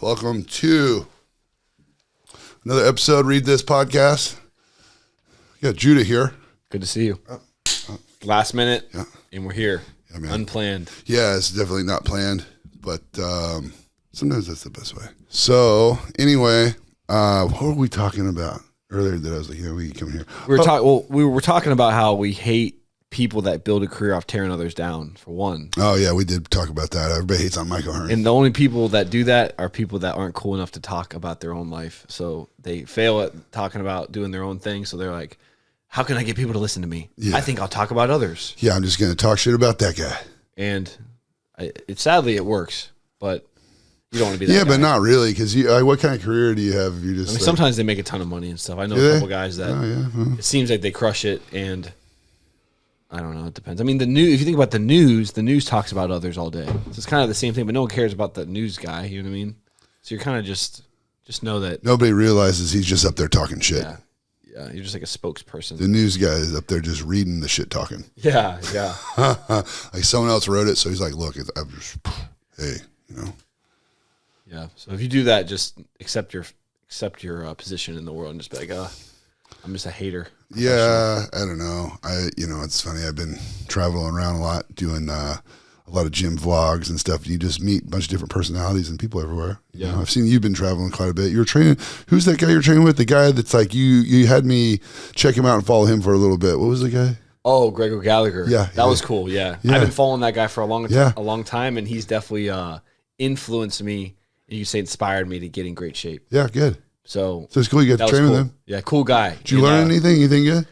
Welcome to another episode, Read This Podcast. We got Judah here. Good to see you. Last minute, and we're here. Yeah, man. Unplanned. Yeah, it's definitely not planned, but sometimes that's the best way. So, anyway, what were we talking about earlier that I was like, we can come here? We were talking about how we hate people that build a career off tearing others down, for one. Oh, yeah, we did talk about that. Everybody hates on Michael Hearn. And the only people that do that are people that aren't cool enough to talk about their own life. So they fail at talking about doing their own thing. So they're like, how can I get people to listen to me? Yeah. I think I'll talk about others. Yeah, I'm just going to talk shit about that guy. And sadly it works, but you don't want to be that guy. But not really, because what kind of career do you have if you just... sometimes they make a ton of money and stuff. I know a couple guys that it seems like they crush it, and I don't know, it depends. I mean, if you think about the news talks about others all day. So it's kind of the same thing, but no one cares about the news guy, you know what I mean? So you're kind of just know that... Nobody realizes he's just up there talking shit. Yeah, you're just like a spokesperson. The news guy is up there just reading the shit talking. Yeah. Like someone else wrote it, so he's like, look, I'm just, hey, you know. Yeah, so if you do that, just accept your position in the world and just be like, I'm just a hater. Yeah, I don't know. It's funny. I've been traveling around a lot, doing a lot of gym vlogs and stuff. You just meet a bunch of different personalities and people everywhere. Yeah, I've seen you've been traveling quite a bit. You were training. Who's that guy you're training with? The guy that's like you had me check him out and follow him for a little bit. What was the guy? Oh, Gregor Gallagher. Yeah, that was cool. Yeah, I've been following that guy for a long time, and he's definitely influenced me. And you say inspired me to get in great shape. Yeah, good. So it's cool. You got to train with him. Yeah, cool guy. Did you learn anything? You think good?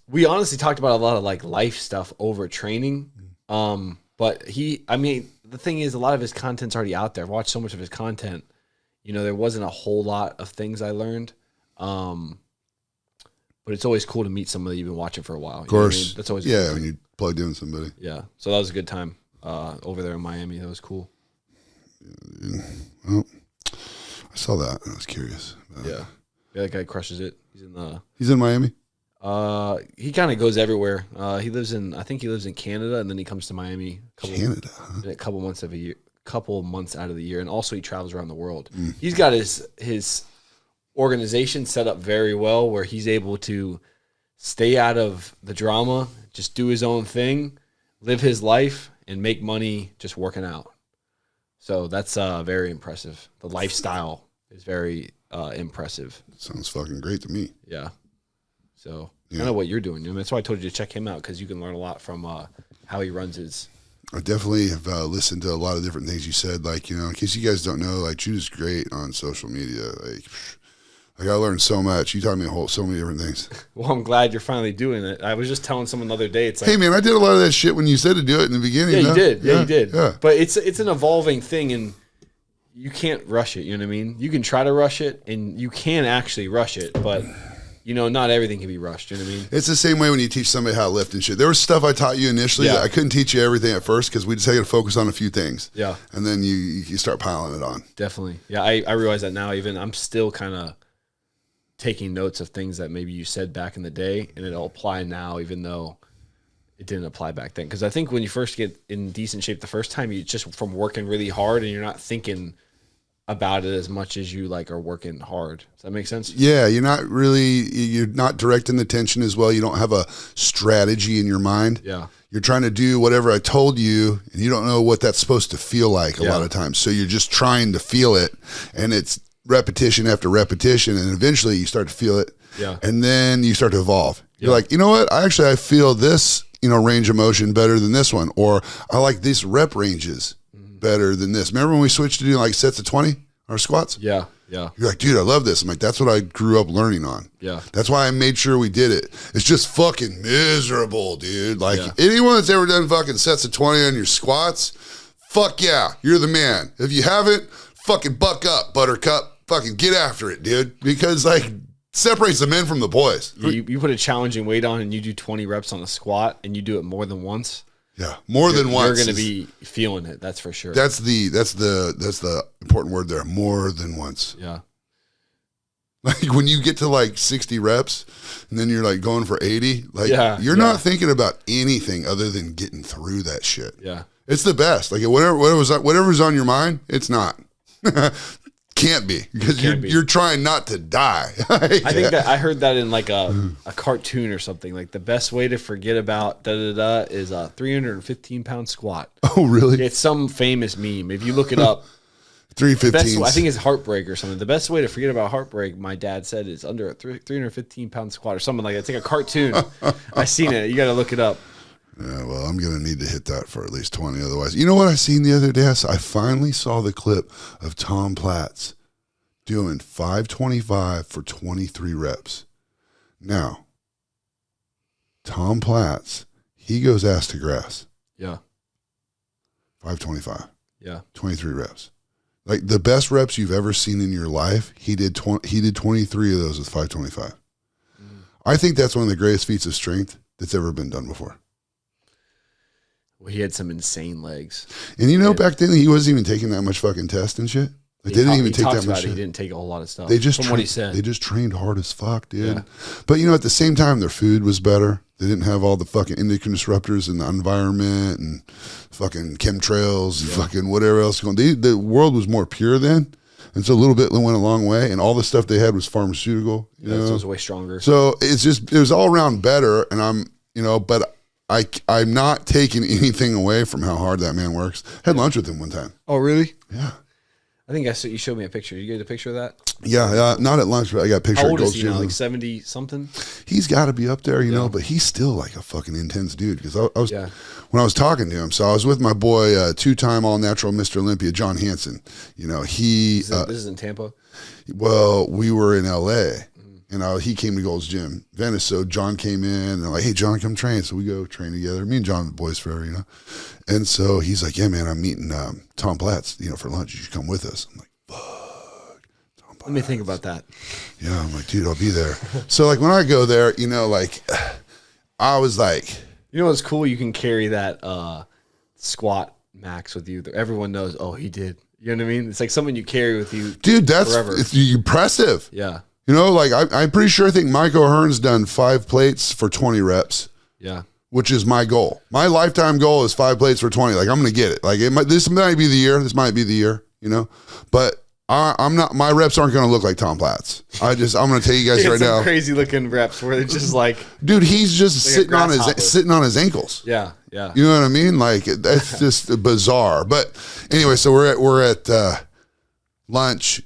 We honestly talked about a lot of like life stuff over training. But the thing is, a lot of his content's already out there. I've watched so much of his content. There wasn't a whole lot of things I learned. But it's always cool to meet somebody you've been watching for a while. Of course. That's always when you plugged in with somebody. Yeah. So that was a good time over there in Miami. That was cool. Well, I saw that. I was curious. Yeah, that guy crushes it. He's in Miami. He kind of goes everywhere. I think he lives in Canada, and then he comes to Miami. A couple months out of the year, and also he travels around the world. He's got his organization set up very well, where he's able to stay out of the drama, just do his own thing, live his life, and make money just working out. So that's very impressive. The lifestyle is very impressive. Sounds fucking great to me. Yeah. So kind of what you're doing. That's why I told you to check him out, because you can learn a lot from how he runs his. I definitely have listened to a lot of different things you said. Like, in case you guys don't know, like, Judah's great on social media. Like I learned so much. You taught me so many different things. Well, I'm glad you're finally doing it. I was just telling someone the other day. It's like, hey man, I did a lot of that shit when you said to do it in the beginning. Yeah, you did. Yeah, you did. Yeah. But it's an evolving thing, and you can't rush it. You know what I mean? You can try to rush it, and you can actually rush it, but not everything can be rushed. You know what I mean? It's the same way when you teach somebody how to lift and shit. There was stuff I taught you initially that I couldn't teach you everything at first, because we just had to focus on a few things. Yeah. And then you start piling it on. Definitely. Yeah, I realize that now. Even I'm still kind of taking notes of things that maybe you said back in the day, and it'll apply now, even though it didn't apply back then. Because I think when you first get in decent shape the first time, you just from working really hard, and you're not thinking about it as much as you are working hard. Does that make sense? Yeah, you're not directing the tension as well. You don't have a strategy in your mind. Yeah. You're trying to do whatever I told you, and you don't know what that's supposed to feel like a lot of times. So you're just trying to feel it, and it's repetition after repetition, and eventually you start to feel it. Yeah. And then you start to evolve. You're like, you know what? I feel this, range of motion better than this one, or I like these rep ranges better than this. Remember when we switched to doing like sets of 20 or squats? Yeah. Yeah. You're like, dude, I love this. I'm like, that's what I grew up learning on. Yeah. That's why I made sure we did it. It's just fucking miserable, dude. Like anyone that's ever done fucking sets of 20 on your squats, fuck yeah, you're the man. If you haven't, fucking buck up, buttercup. Fucking get after it, dude. Because separates the men from the boys. You put a challenging weight on, and you do 20 reps on a squat, and you do it more than once. Yeah, more than once. You're going to be feeling it. That's for sure. That's the important word there. More than once. Yeah. Like when you get to 60 reps, and then you're going for 80. You're not thinking about anything other than getting through that shit. Yeah. It's the best. Whatever's on your mind, it's not. Can't be, because you're trying not to die. I think that I heard that in like a cartoon or something. Like the best way to forget about is a 315-pound squat. Oh, really? It's some famous meme. If you look it up, 315. I think it's heartbreak or something. The best way to forget about heartbreak, my dad said, is under a 315-pound squat or something like that. It's like a cartoon. I seen it. You got to look it up. Yeah, well, I'm going to need to hit that for at least 20. Otherwise, you know what I seen the other day? I finally saw the clip of Tom Platz doing 525 for 23 reps. Now, Tom Platz, he goes ass to grass. Yeah. 525. Yeah. 23 reps. Like the best reps you've ever seen in your life, he did 23 of those with 525. I think that's one of the greatest feats of strength that's ever been done before. Well, he had some insane legs. And you know, back then he wasn't even taking that much fucking test and shit. They didn't even take that much. He didn't take a whole lot of stuff. They just from what he said. They just trained hard as fuck, dude. Yeah. But you know, at the same time, their food was better. They didn't have all the fucking endocrine disruptors in the environment and fucking chemtrails and fucking whatever else going. The world was more pure then, and so a little bit went a long way. And all the stuff they had was pharmaceutical. You know? So it was way stronger. So it was all around better. And but I'm not taking anything away from how hard that man works. Had lunch with him one time. Oh, really? Yeah. I think you showed me a picture. You get a picture of that? Yeah, not at lunch, but I got a picture. How old is he now? Like 70 something? He's got to be up there, you know, but he's still like a fucking intense dude. Because when I was talking to him, so I was with my boy, 2-time all natural Mr. Olympia, John Hansen. You know, this is in Tampa. Well, we were in L.A. and he came to Gold's Gym, Venice. So John came in and I'm like, hey, John, come train. So we go train together. Me and John, boys forever, you know. And so he's like, yeah, man, I'm meeting Tom Platz, for lunch. You should come with us. I'm like, fuck. Tom Platz. Let me think about that. Yeah, I'm like, dude, I'll be there. So like when I go there, I was like. You know what's cool? You can carry that squat max with you. Everyone knows, oh, he did. You know what I mean? It's like someone you carry with you. Dude, forever. It's impressive. Yeah. You know, like I'm pretty sure I think Mike O'Hearn's done 5 plates for 20 reps. Yeah. Which is my goal. My lifetime goal is 5 plates for 20. Like I'm going to get it. Like this might be the year. This might be the year, but I'm not, my reps aren't going to look like Tom Platz. I'm going to tell you guys right now. Crazy looking reps where it's just like, dude, he's just sitting on his ankles. Yeah. Yeah. You know what I mean? Like that's just bizarre. But anyway, so we're at lunch.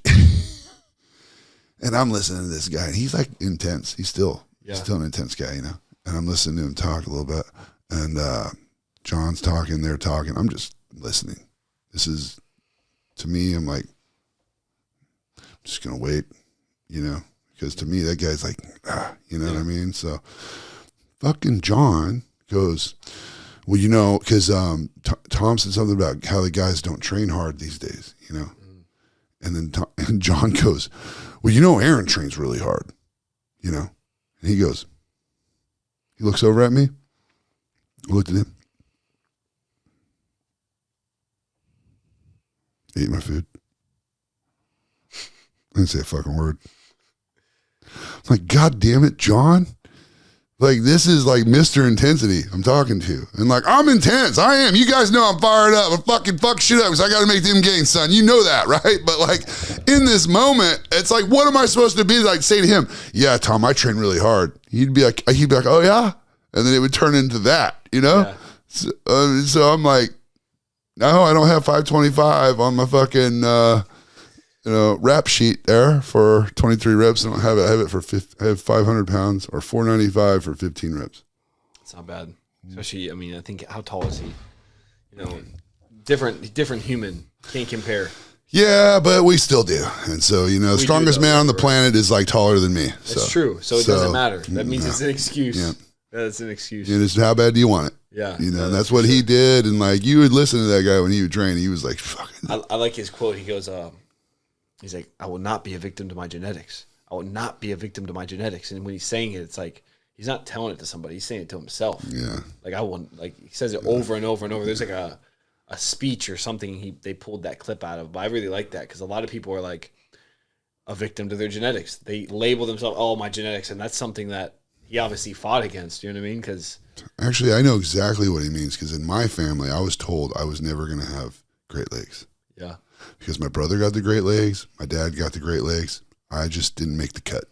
And I'm listening to this guy, and he's like intense. He's still an intense guy, And I'm listening to him talk a little bit. And John's talking, they're talking. I'm just listening. This is, to me, I'm like, I'm just going to wait, because to me, that guy's like, you know what I mean? So fucking John goes, well, because Tom said something about how the guys don't train hard these days, And then and John goes, well, Aaron trains really hard, And he goes, he looks over at me. I looked at him. Ate my food. I didn't say a fucking word. I'm like, God damn it, John. Like, this is like Mr. Intensity I'm talking to. And like, I'm intense. I am. You guys know I'm fired up. I fucking fuck shit up because I got to make them gains, son. You know that, right? But like, in this moment, it's like, what am I supposed to be like, say to him? Yeah, Tom, I train really hard. He'd be like, oh yeah? And then it would turn into that, Yeah. So I'm like, no, I don't have 525 on my fucking, rap sheet there for 23 reps. I don't have it. I have it for I have 500 pounds or 495 for 15 reps. It's not bad. Especially, I think, how tall is he? Different human. Can't compare. Yeah, but we still do. And so, the strongest man on the planet is like taller than me. It's true. So it doesn't matter. That means it's an excuse. Yeah. That's an excuse. And it's how bad do you want it? Yeah. That's what he did. And like, you would listen to that guy when he would train. He was like, fucking. I like his quote. He goes, he's like, I will not be a victim to my genetics. I will not be a victim to my genetics. And when he's saying it, it's like, he's not telling it to somebody. He's saying it to himself. Yeah. Like, he says it over and over and over. There's like a speech or something they pulled that clip out of. But I really like that because a lot of people are like a victim to their genetics. They label themselves, oh, my genetics. And that's something that he obviously fought against. You know what I mean? Because actually, I know exactly what he means because in my family, I was told I was never going to have great legs. Yeah. Because my brother got the great legs, my dad got the great legs. I just didn't make the cut.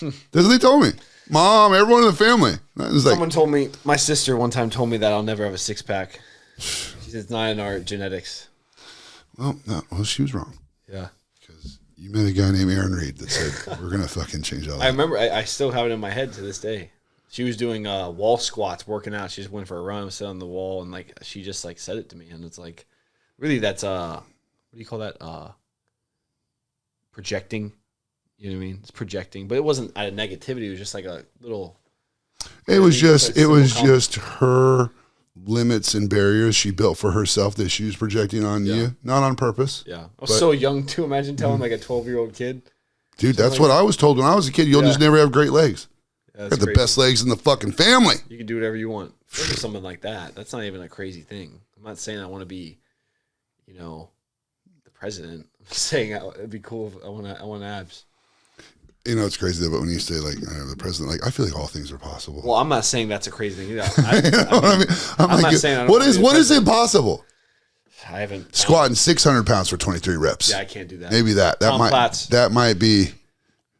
That's what they told me. Mom, everyone in the family. Someone told me, my sister one time told me that I'll never have a six pack. She said it's not in our genetics. Well, no, she was wrong. Yeah. Because you met a guy named Aaron Reed that said, we're going to fucking change all that. I remember, I still have it in my head to this day. She was doing wall squats, working out. She just went for a run, sat on the wall, and like she just like said it to me. And it's like, really, that's, what do you call that? Projecting. You know what I mean? It's projecting. But it wasn't out of negativity. It was just like a little. It was just her limits and barriers she built for herself that she was projecting on you, not on purpose. Yeah. I was so young, too. Imagine telling like a 12-year-old kid. Dude, that's what I was told when I was a kid. You'll just never have great legs. Yeah, got the best legs in the fucking family. You can do whatever you want. Especially something like that. That's not even a crazy thing. I'm not saying I want to be, the president. I'm just saying it'd be cool if I want abs. It's crazy though, but when you say like the president, like I feel like all things are possible. Well, I'm not saying that's a crazy thing either. I'm not saying what is impossible? I haven't squatting 600 pounds for 23 reps. Yeah, I can't do that. Maybe that Platz. might be.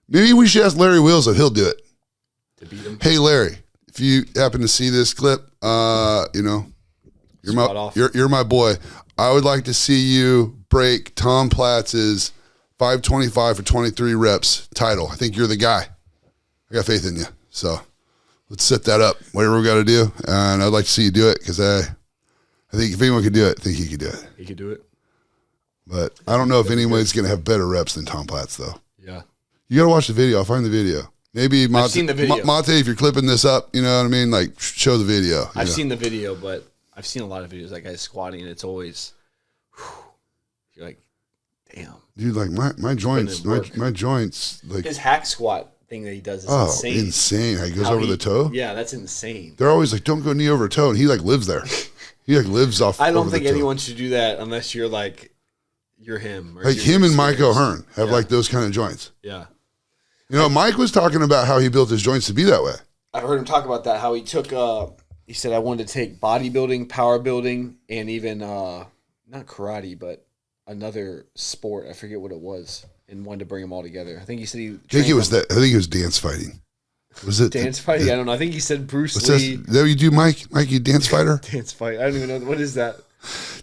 Maybe we should ask Larry Wheels if he'll do it. To beat him. Hey Larry, if you happen to see this clip, you're my boy. I would like to see you break Tom Platz's 525 for 23 reps title. I think you're the guy. I got faith in you. So let's set that up. Whatever we got to do. And I'd like to see you do it because I think if anyone could do it, I think he could do it. He could do it. But I don't know if anyone's going to have better reps than Tom Platz, though. Yeah. You got to watch the video. I'll find the video. Maybe I've seen the video. Mate, if you're clipping this up, you know what I mean? Like, show the video. I've seen the video, but I've seen a lot of videos. That guy's squatting, and it's always, you're like, damn. Dude, like my joints, my joints, like his hack squat thing that he does is insane. How he goes over the toe. Yeah, that's insane. They're always like, don't go knee over toe, and he like lives there. He like lives off. I don't think anyone should do that unless you're like, you're him. Or like him and Mike O'Hearn have like those kind of joints. Yeah. Mike was talking about how he built his joints to be that way. I've heard him talk about that. How he took. He said, I wanted to take bodybuilding, power building, and even not karate, but another sport. I forget what it was, and wanted to bring them all together. I think he said I think it was dance fighting. Was it dance fighting? I don't know. I think he said Bruce Lee. Is that what you do, Mike? Mike, you dance fighter? Dance fight. I don't even know what is that.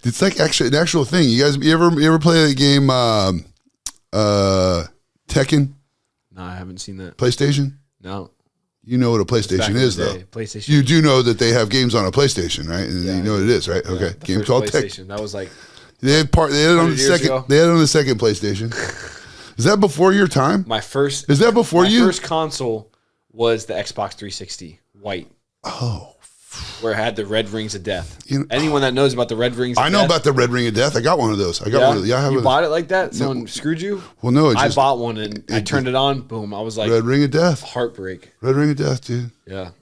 It's like actually an actual thing. You guys, you ever play the game Tekken? No, I haven't seen that. PlayStation? No. You know what a PlayStation is, though. PlayStation. You do know that they have games on a PlayStation, right? And you know what it is, right? Okay, game called PlayStation. That was like they had it on the second. Ago. They had it on the second PlayStation. Is that before your time? My first. Is that before you? My first console was the Xbox 360, white. Oh. Where it had the red rings of death. Anyone that knows about the red rings of death. I know about the red ring of death. I got one of those. I got one of those. Yeah, you bought it like that? Someone screwed you? Well, no. I bought one and I turned it on. Boom. I was like. Red ring of death. Heartbreak. Red ring of death, dude. Yeah.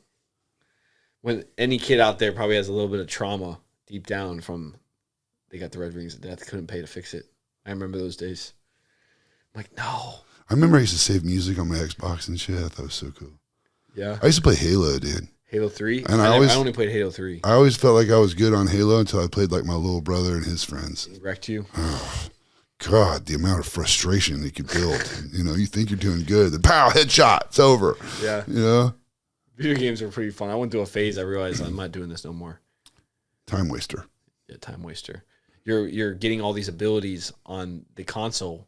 When any kid out there probably has a little bit of trauma deep down from they got the red rings of death, couldn't pay to fix it. I remember those days. I'm like, no. I remember I used to save music on my Xbox and shit. I thought it was so cool. Yeah. I used to play Halo, dude. Halo 3? And I only played Halo 3. I always felt like I was good on Halo until I played like my little brother and his friends. He wrecked you? Oh, God, the amount of frustration they could build. You think you're doing good. The pow, headshot, it's over. Yeah. Video games are pretty fun. I went through a phase I realized I'm not doing this no more. Time waster. Yeah, time waster. You're getting all these abilities on the console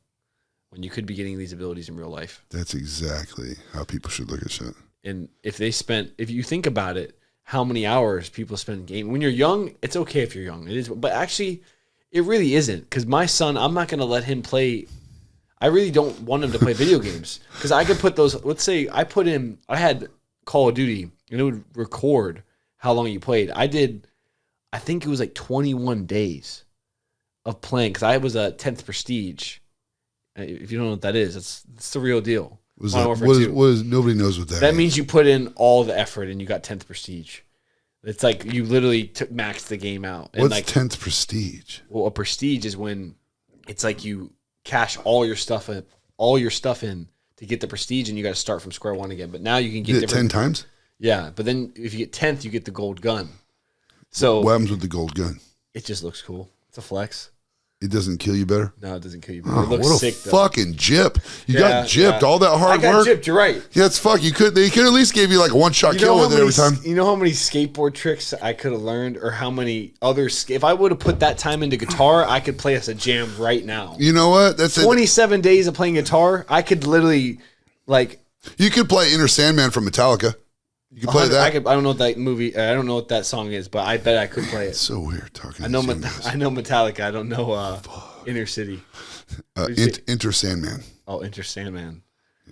when you could be getting these abilities in real life. That's exactly how people should look at shit. And if you think about it, how many hours people spend gaming. When you're young, it's okay if you're young. It is, but actually, it really isn't. Because my son, I'm not going to let him play. I really don't want him to play video games. Because I could put those, let's say I had Call of Duty, and it would record how long you played. I think it was like 21 days of playing. Because I was a 10th Prestige. If you don't know what that is, it's the real deal. What is nobody knows what that That means you put in all the effort and you got 10th Prestige. It's like you literally maxed the game out. And what's 10th Prestige? Well, a Prestige is when it's like you cash all your stuff in to get the Prestige, and you got to start from square one again. But now you can get it 10 times? Yeah, but then if you get 10th, you get the gold gun. So what happens with the gold gun? It just looks cool. It's a flex. It doesn't kill you better? No, it doesn't kill you. Oh, It looks what a sick, though. fucking gyp. You got gypped. All that hard I got work. gypped, you're right. Yeah, it's fuck. They could at least give you like a one-shot kill with it every time. You know how many skateboard tricks I could have learned, or how many other... If I would have put that time into guitar, I could play us a jam right now. You know what? That's 27 days of playing guitar, I could literally, like... You could play Inner Sandman from Metallica. You could play that. I don't know what that movie... I don't know what that song is, but I bet I could play it. It's so weird talking I know Metallica. I don't know Inner City. Enter Sandman. Oh, Enter Sandman.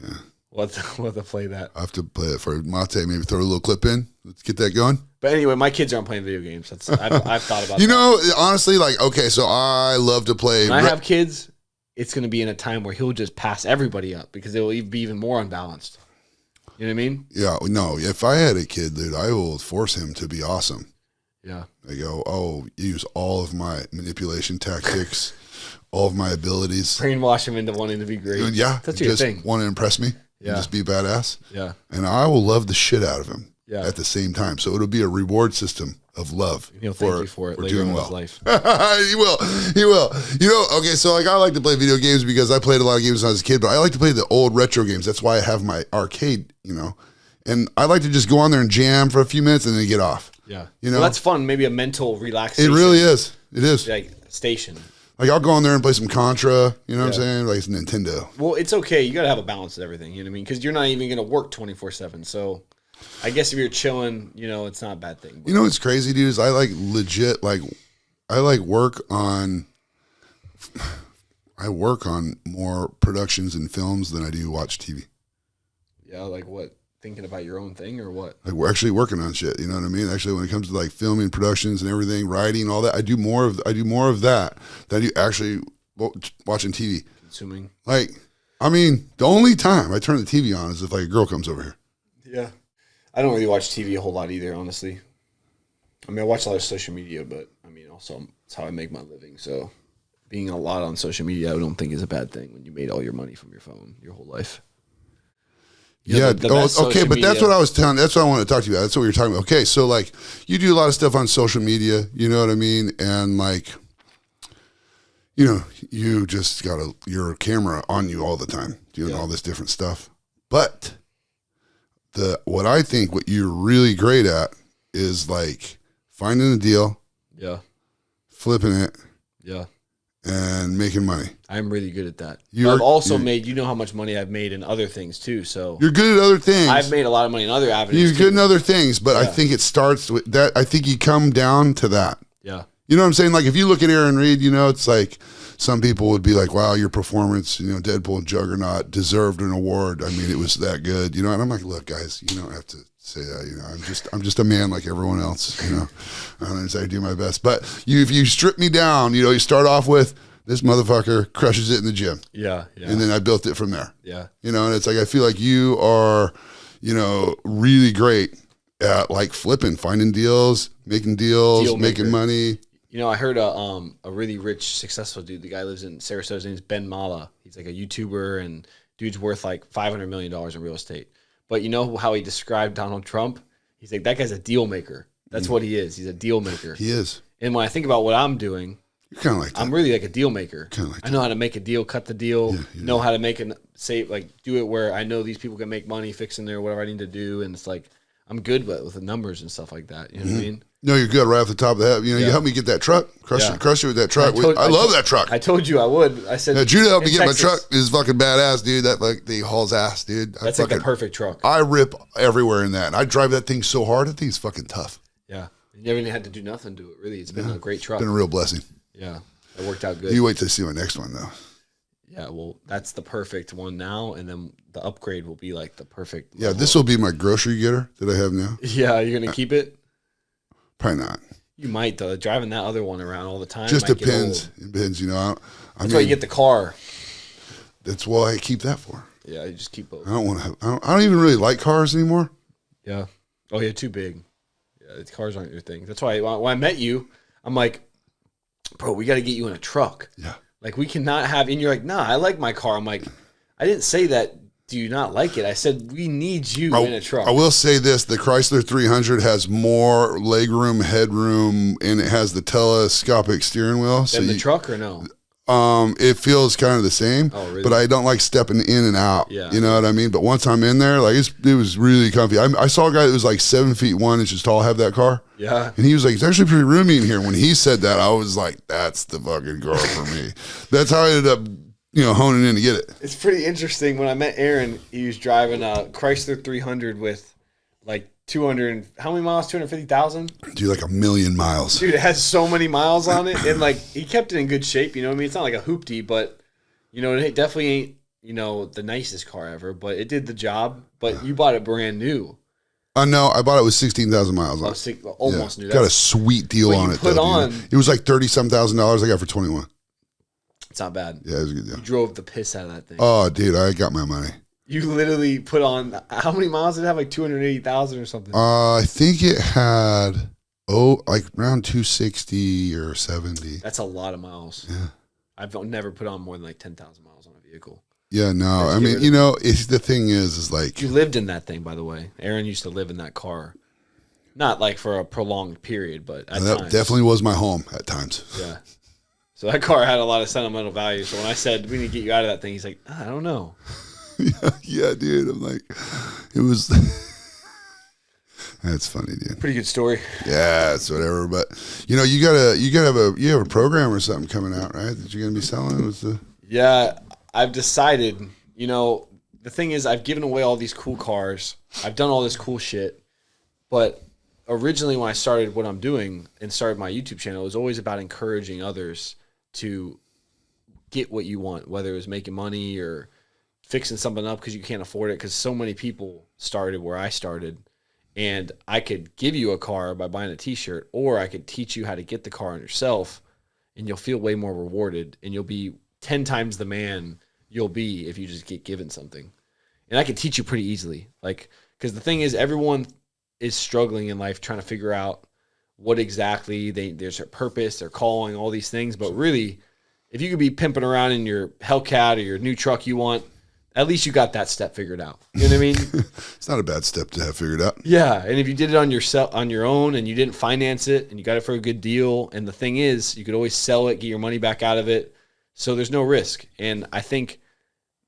Yeah. We'll have to play that. I have to play it for Mate. Maybe throw a little clip in. Let's get that going. But anyway, my kids aren't playing video games. I've thought about You know, honestly, like, okay, so I love to play. When I have kids, it's going to be in a time where he'll just pass everybody up because it will be even more unbalanced. You know what I mean? Yeah, no, if I had a kid, dude, I will force him to be awesome. Yeah. I go, use all of my manipulation tactics, all of my abilities. Brainwash him into wanting to be great. Yeah. That's your thing. Want to impress me. Yeah. Just be badass. Yeah. And I will love the shit out of him at the same time. So it'll be a reward system of love. He'll thank you for it later in his life. He will. You know, okay, so like I like to play video games because I played a lot of games when I was a kid, but I like to play the old retro games. That's why I have my arcade, you know. And I like to just go on there and jam for a few minutes and then get off. Yeah. You know? Well, that's fun. Maybe a mental relaxation. It really is. It is. Like station. Like I'll go on there and play some Contra, you know what I'm saying? Like it's Nintendo. Well, it's okay. You got to have a balance of everything, you know what I mean? Because you're not even going to work 24/7. So I guess if you're chilling, you know, it's not a bad thing. But you know what's crazy, dude, is I like legit, like I like work on more productions and films than I do watch TV. Yeah, like what? Thinking about your own thing or what? Like we're actually working on shit, you know what I mean? Actually, when it comes to like filming, productions, and everything, writing, all that, I do more of that than I do actually watching TV. Consuming. Like, I mean, the only time I turn the TV on is if like a girl comes over here. Yeah, I don't really watch TV a whole lot either, honestly. I mean, I watch a lot of social media, but I mean, also it's how I make my living. So, being a lot on social media, I don't think is a bad thing when you made all your money from your phone your whole life. You know, okay, but that's what I was telling. That's what I want to talk to you about. That's what you're talking about. Okay, so like you do a lot of stuff on social media, you know what I mean, and like, you know, you just got your camera on you all the time, doing all this different stuff. But what I think what you're really great at is like finding a deal, flipping it, and making money. I'm really good at that. I've also made, you know how much money I've made in other things too. So you're good at other things. I've made a lot of money in other avenues. You're good in other things, but I think it starts with that. I think you come down to that. Yeah. You know what I'm saying? Like if you look at Aaron Reed, you know, it's like some people would be like, wow, your performance, you know, Deadpool and Juggernaut deserved an award. I mean, it was that good, you know? And I'm like, look, guys, you don't have to say that, you know, I'm just a man like everyone else, you know, and I do my best. But if you strip me down, you know, you start off with, this motherfucker crushes it in the gym. Yeah. And then I built it from there. Yeah. You know, and it's like, I feel like you are, you know, really great at like flipping, finding deals, making deals, making money. You know, I heard a really rich, successful dude. The guy lives in Sarasota. His name's Ben Mala. He's like a YouTuber, and dude's worth like $500 million in real estate. But you know how he described Donald Trump? He's like, that guy's a deal maker. That's what he is. He's a deal maker. He is. And when I think about what I'm doing, you're kind of like that. I'm really like a deal maker. Kind of like that. I know how to make a deal, cut the deal, know how to make it, do it where I know these people can make money fixing their whatever I need to do. And it's like, I'm good with the numbers and stuff like that. You know what I mean? No, you're good right off the top of the head. You know, you helped me get that truck, crush it with that truck. I love that truck. I told you I would. I said, Judah helped me get my truck. It's fucking badass, dude. That like the hauls ass, dude. That's like the perfect truck. I rip everywhere in that. And I drive that thing so hard. That thing's fucking tough. Yeah. You haven't had to do nothing to it, really. It's been a great truck. It's been a real blessing. Yeah. It worked out good. You wait till you see my next one, though. Yeah, well, that's the perfect one now, and then the upgrade will be like the perfect. Yeah, this will be my grocery getter that I have now. Yeah, you're going to keep it? Probably not. You might, though. Driving that other one around all the time. Just depends. It depends, you know. That's why you get the car. That's why I keep that for. Yeah, you just keep both. I don't want to have. I don't even really like cars anymore. Yeah. Oh, yeah, too big. Yeah, the cars aren't your thing. That's why when I met you, I'm like, bro, we got to get you in a truck. Yeah. Like, we cannot have, and you're like, nah, I like my car. I'm like, I didn't say that. do you not like it? I said, we need you in a truck. I will say this. The Chrysler 300 has more legroom, headroom, and it has the telescopic steering wheel. Than the truck or no? It feels kind of the same, but I don't like stepping in and out. Yeah. You know what I mean? But once I'm in there, like it was really comfy. I saw a guy that was like 7 feet 1 inches tall have that car. Yeah. And he was like, it's actually pretty roomy in here. When he said that, I was like, that's the fucking car for me. That's how I ended up, honing in to get it. It's pretty interesting. When I met Aaron, he was driving a Chrysler 300 with like 200, how many miles? 250,000? Dude, like 1,000,000 miles. Dude, it has so many miles on it. And like, he kept it in good shape. You know what I mean? It's not like a hoopty, but it definitely ain't, the nicest car ever, but it did the job. But you bought it brand new. No, I bought it with 16,000 miles on it. Almost new. Got a sweet deal on it, though. It was like $30,000 I got for 21. It's not bad. Yeah, it was a good deal. You drove the piss out of that thing. Oh, dude, I got my money. You literally put on, how many miles did it have? Like 280,000 or something? I think it had, like around 260 or 70. That's a lot of miles. Yeah. I've never put on more than like 10,000 miles on a vehicle. Yeah, no. I mean, it's the thing is like. You lived in that thing, by the way. Aaron used to live in that car. Not like for a prolonged period, but at that times. Definitely was my home at times. Yeah. So that car had a lot of sentimental value. So when I said, we need to get you out of that thing, he's like, I don't know. Yeah, dude. I'm like, it was. That's funny, dude. Pretty good story. Yeah, it's whatever. But you have a program or something coming out, right? That you're gonna be selling. Yeah, I've decided. The thing is, I've given away all these cool cars. I've done all this cool shit. But originally, when I started what I'm doing and started my YouTube channel, it was always about encouraging others to get what you want, whether it was making money or fixing something up because you can't afford it. Because so many people started where I started. And I could give you a car by buying a t-shirt, or I could teach you how to get the car on yourself, and you'll feel way more rewarded, and you'll be 10 times the man you'll be if you just get given something. And I can teach you pretty easily. Because the thing is, everyone is struggling in life trying to figure out what exactly there's their purpose, their calling, all these things. But really, if you could be pimping around in your Hellcat or your new truck you want, at least you got that step figured out. You know what I mean? It's not a bad step to have figured out. Yeah, and if you did it on your own and you didn't finance it and you got it for a good deal, and the thing is, you could always sell it, get your money back out of it, so there's no risk. And I think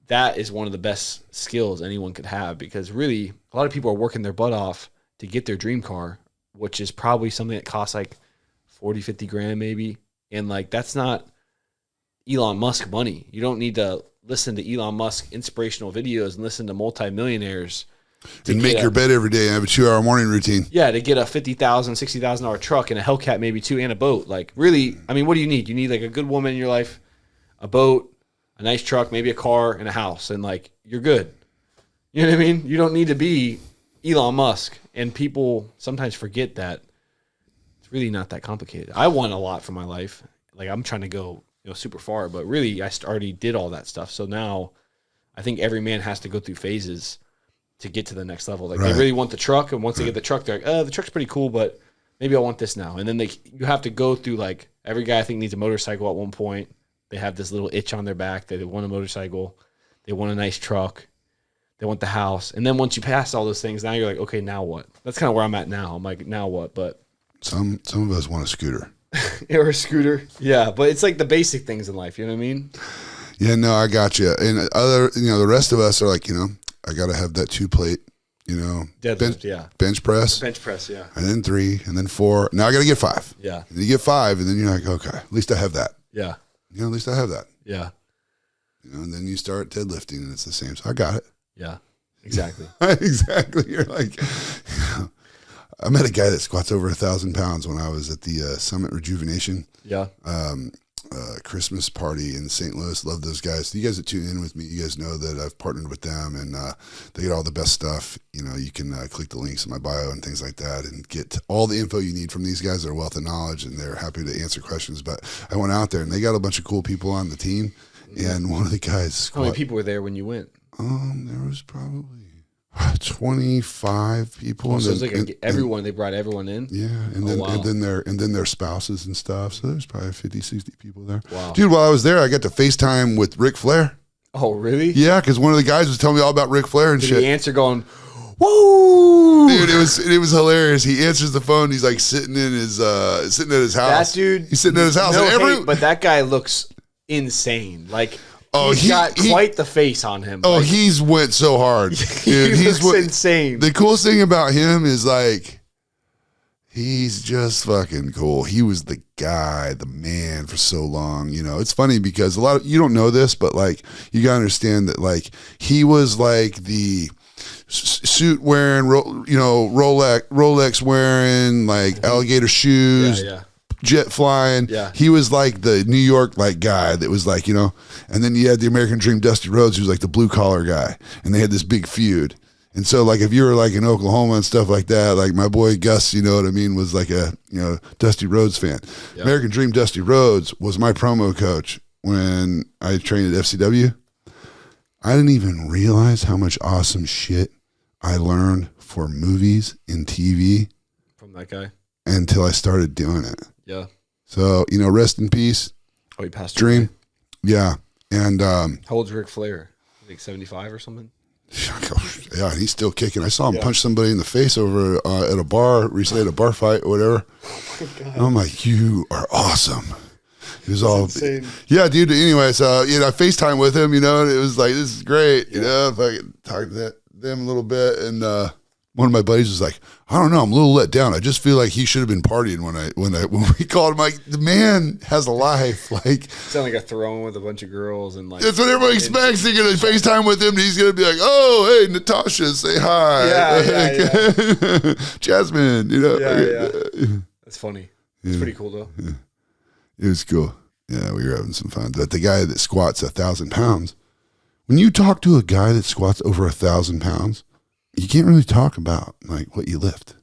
that is one of the best skills anyone could have, because really, a lot of people are working their butt off to get their dream car, which is probably something that costs like 40, 50 grand maybe, and that's not Elon Musk money. You don't need to listen to Elon Musk inspirational videos and listen to multimillionaires and make your bed every day and have a 2-hour morning routine. Yeah, to get a $50,000, $60,000 truck and a Hellcat maybe too, and a boat. Really, I mean, what do you need? You need a good woman in your life, a boat, a nice truck, maybe a car, and a house, and you're good. You know what I mean? You don't need to be Elon Musk, and people sometimes forget that it's really not that complicated. I want a lot from my life. I'm trying to go super far, but really I already did all that stuff. So now I think every man has to go through phases to get to the next level. They really want the truck, and once they get the truck, they're like, the truck's pretty cool, but maybe I want this now. And then you have to go through every guy I think needs a motorcycle at one point. They have this little itch on their back that they want a motorcycle, they want a nice truck, they want the house. And then once you pass all those things, now you're like, okay, now what? That's kind of where I'm at now. I'm like, now what? But some of us want a scooter. Or a scooter. Yeah, but it's the basic things in life, you know what I mean? Yeah, no, I got you. And the rest of us are I got to have that 2-plate, Deadlift, bench press. Bench press, yeah. And then 3, and then 4. Now I got to get 5. Yeah. And you get 5, and then you're like, okay, at least I have that. Yeah. At least I have that. Yeah. And then you start deadlifting, and it's the same. So I got it. Yeah, exactly. Exactly. You're like, I met a guy that squats over 1,000 pounds when I was at the Summit Rejuvenation. Yeah. Christmas party in St. Louis. Love those guys. You guys that tune in with me, you guys know that I've partnered with them, and they get all the best stuff. You can click the links in my bio and things like that and get all the info you need from these guys. They're a wealth of knowledge, and they're happy to answer questions. But I went out there, and they got a bunch of cool people on the team, and one of the guys How many people were there when you went? There was probably 25 people. Oh, so it's everyone, they brought everyone in? Yeah. And then their spouses and stuff. So there's probably 50, 60 people there. Wow. Dude, while I was there, I got to FaceTime with Ric Flair. Oh, really? Yeah, because one of the guys was telling me all about Ric Flair and Did shit. he answer going, woo? Dude, it was hilarious. He answers the phone. He's like sitting at his house. That dude. He's sitting at his house. No and hate, but that guy looks insane. Like, Oh, he's got quite the face on him. Oh, like, he's went so hard. Dude, he looks insane. The coolest thing about him is like, he's just fucking cool. He was the guy, the man for so long. You know, it's funny because you don't know this, but like, you gotta understand that like, he was like the suit wearing, you know, Rolex wearing, like alligator shoes. Yeah. Jet flying. Yeah. He was like the New York like guy that was like, you know, and then you had the American Dream Dusty Rhodes, who was like the blue collar guy. And they had this big feud. And so like if you were like in Oklahoma and stuff like that, like my boy Gus, you know what I mean, was like a, you know, Dusty Rhodes fan. Yep. American Dream Dusty Rhodes was my promo coach when I trained at FCW. I didn't even realize how much awesome shit I learned for movies and TV from that guy until I started doing it. Yeah. So, you know, rest in peace. Oh, he passed Dream. away. Yeah. And how old's Ric Flair? Like 75 or something? Yeah, he's still kicking. I saw him punch somebody in the face over at a bar recently, at a bar fight or whatever. Oh my God. I'm like, you are awesome. It was all insane. Yeah, dude. Anyway, so you know, I FaceTime with him, you know, and it was like, this is great. You know, if I could talk to them a little bit. And one of my buddies was like, I don't know, I'm a little let down. I just feel like he should have been partying when we called him. Like, the man has a life. Like, sound like a throne with a bunch of girls and like. That's what everybody expects. They're gonna FaceTime with him, and he's gonna be like, "Oh, hey, Natasha, say hi." Yeah. Jasmine, you know. Yeah. That's funny. It's pretty cool though. Yeah. It was cool. Yeah, we were having some fun. But the guy that squats 1,000 pounds, when you talk to a guy that squats over 1,000 pounds, you can't really talk about like what you lift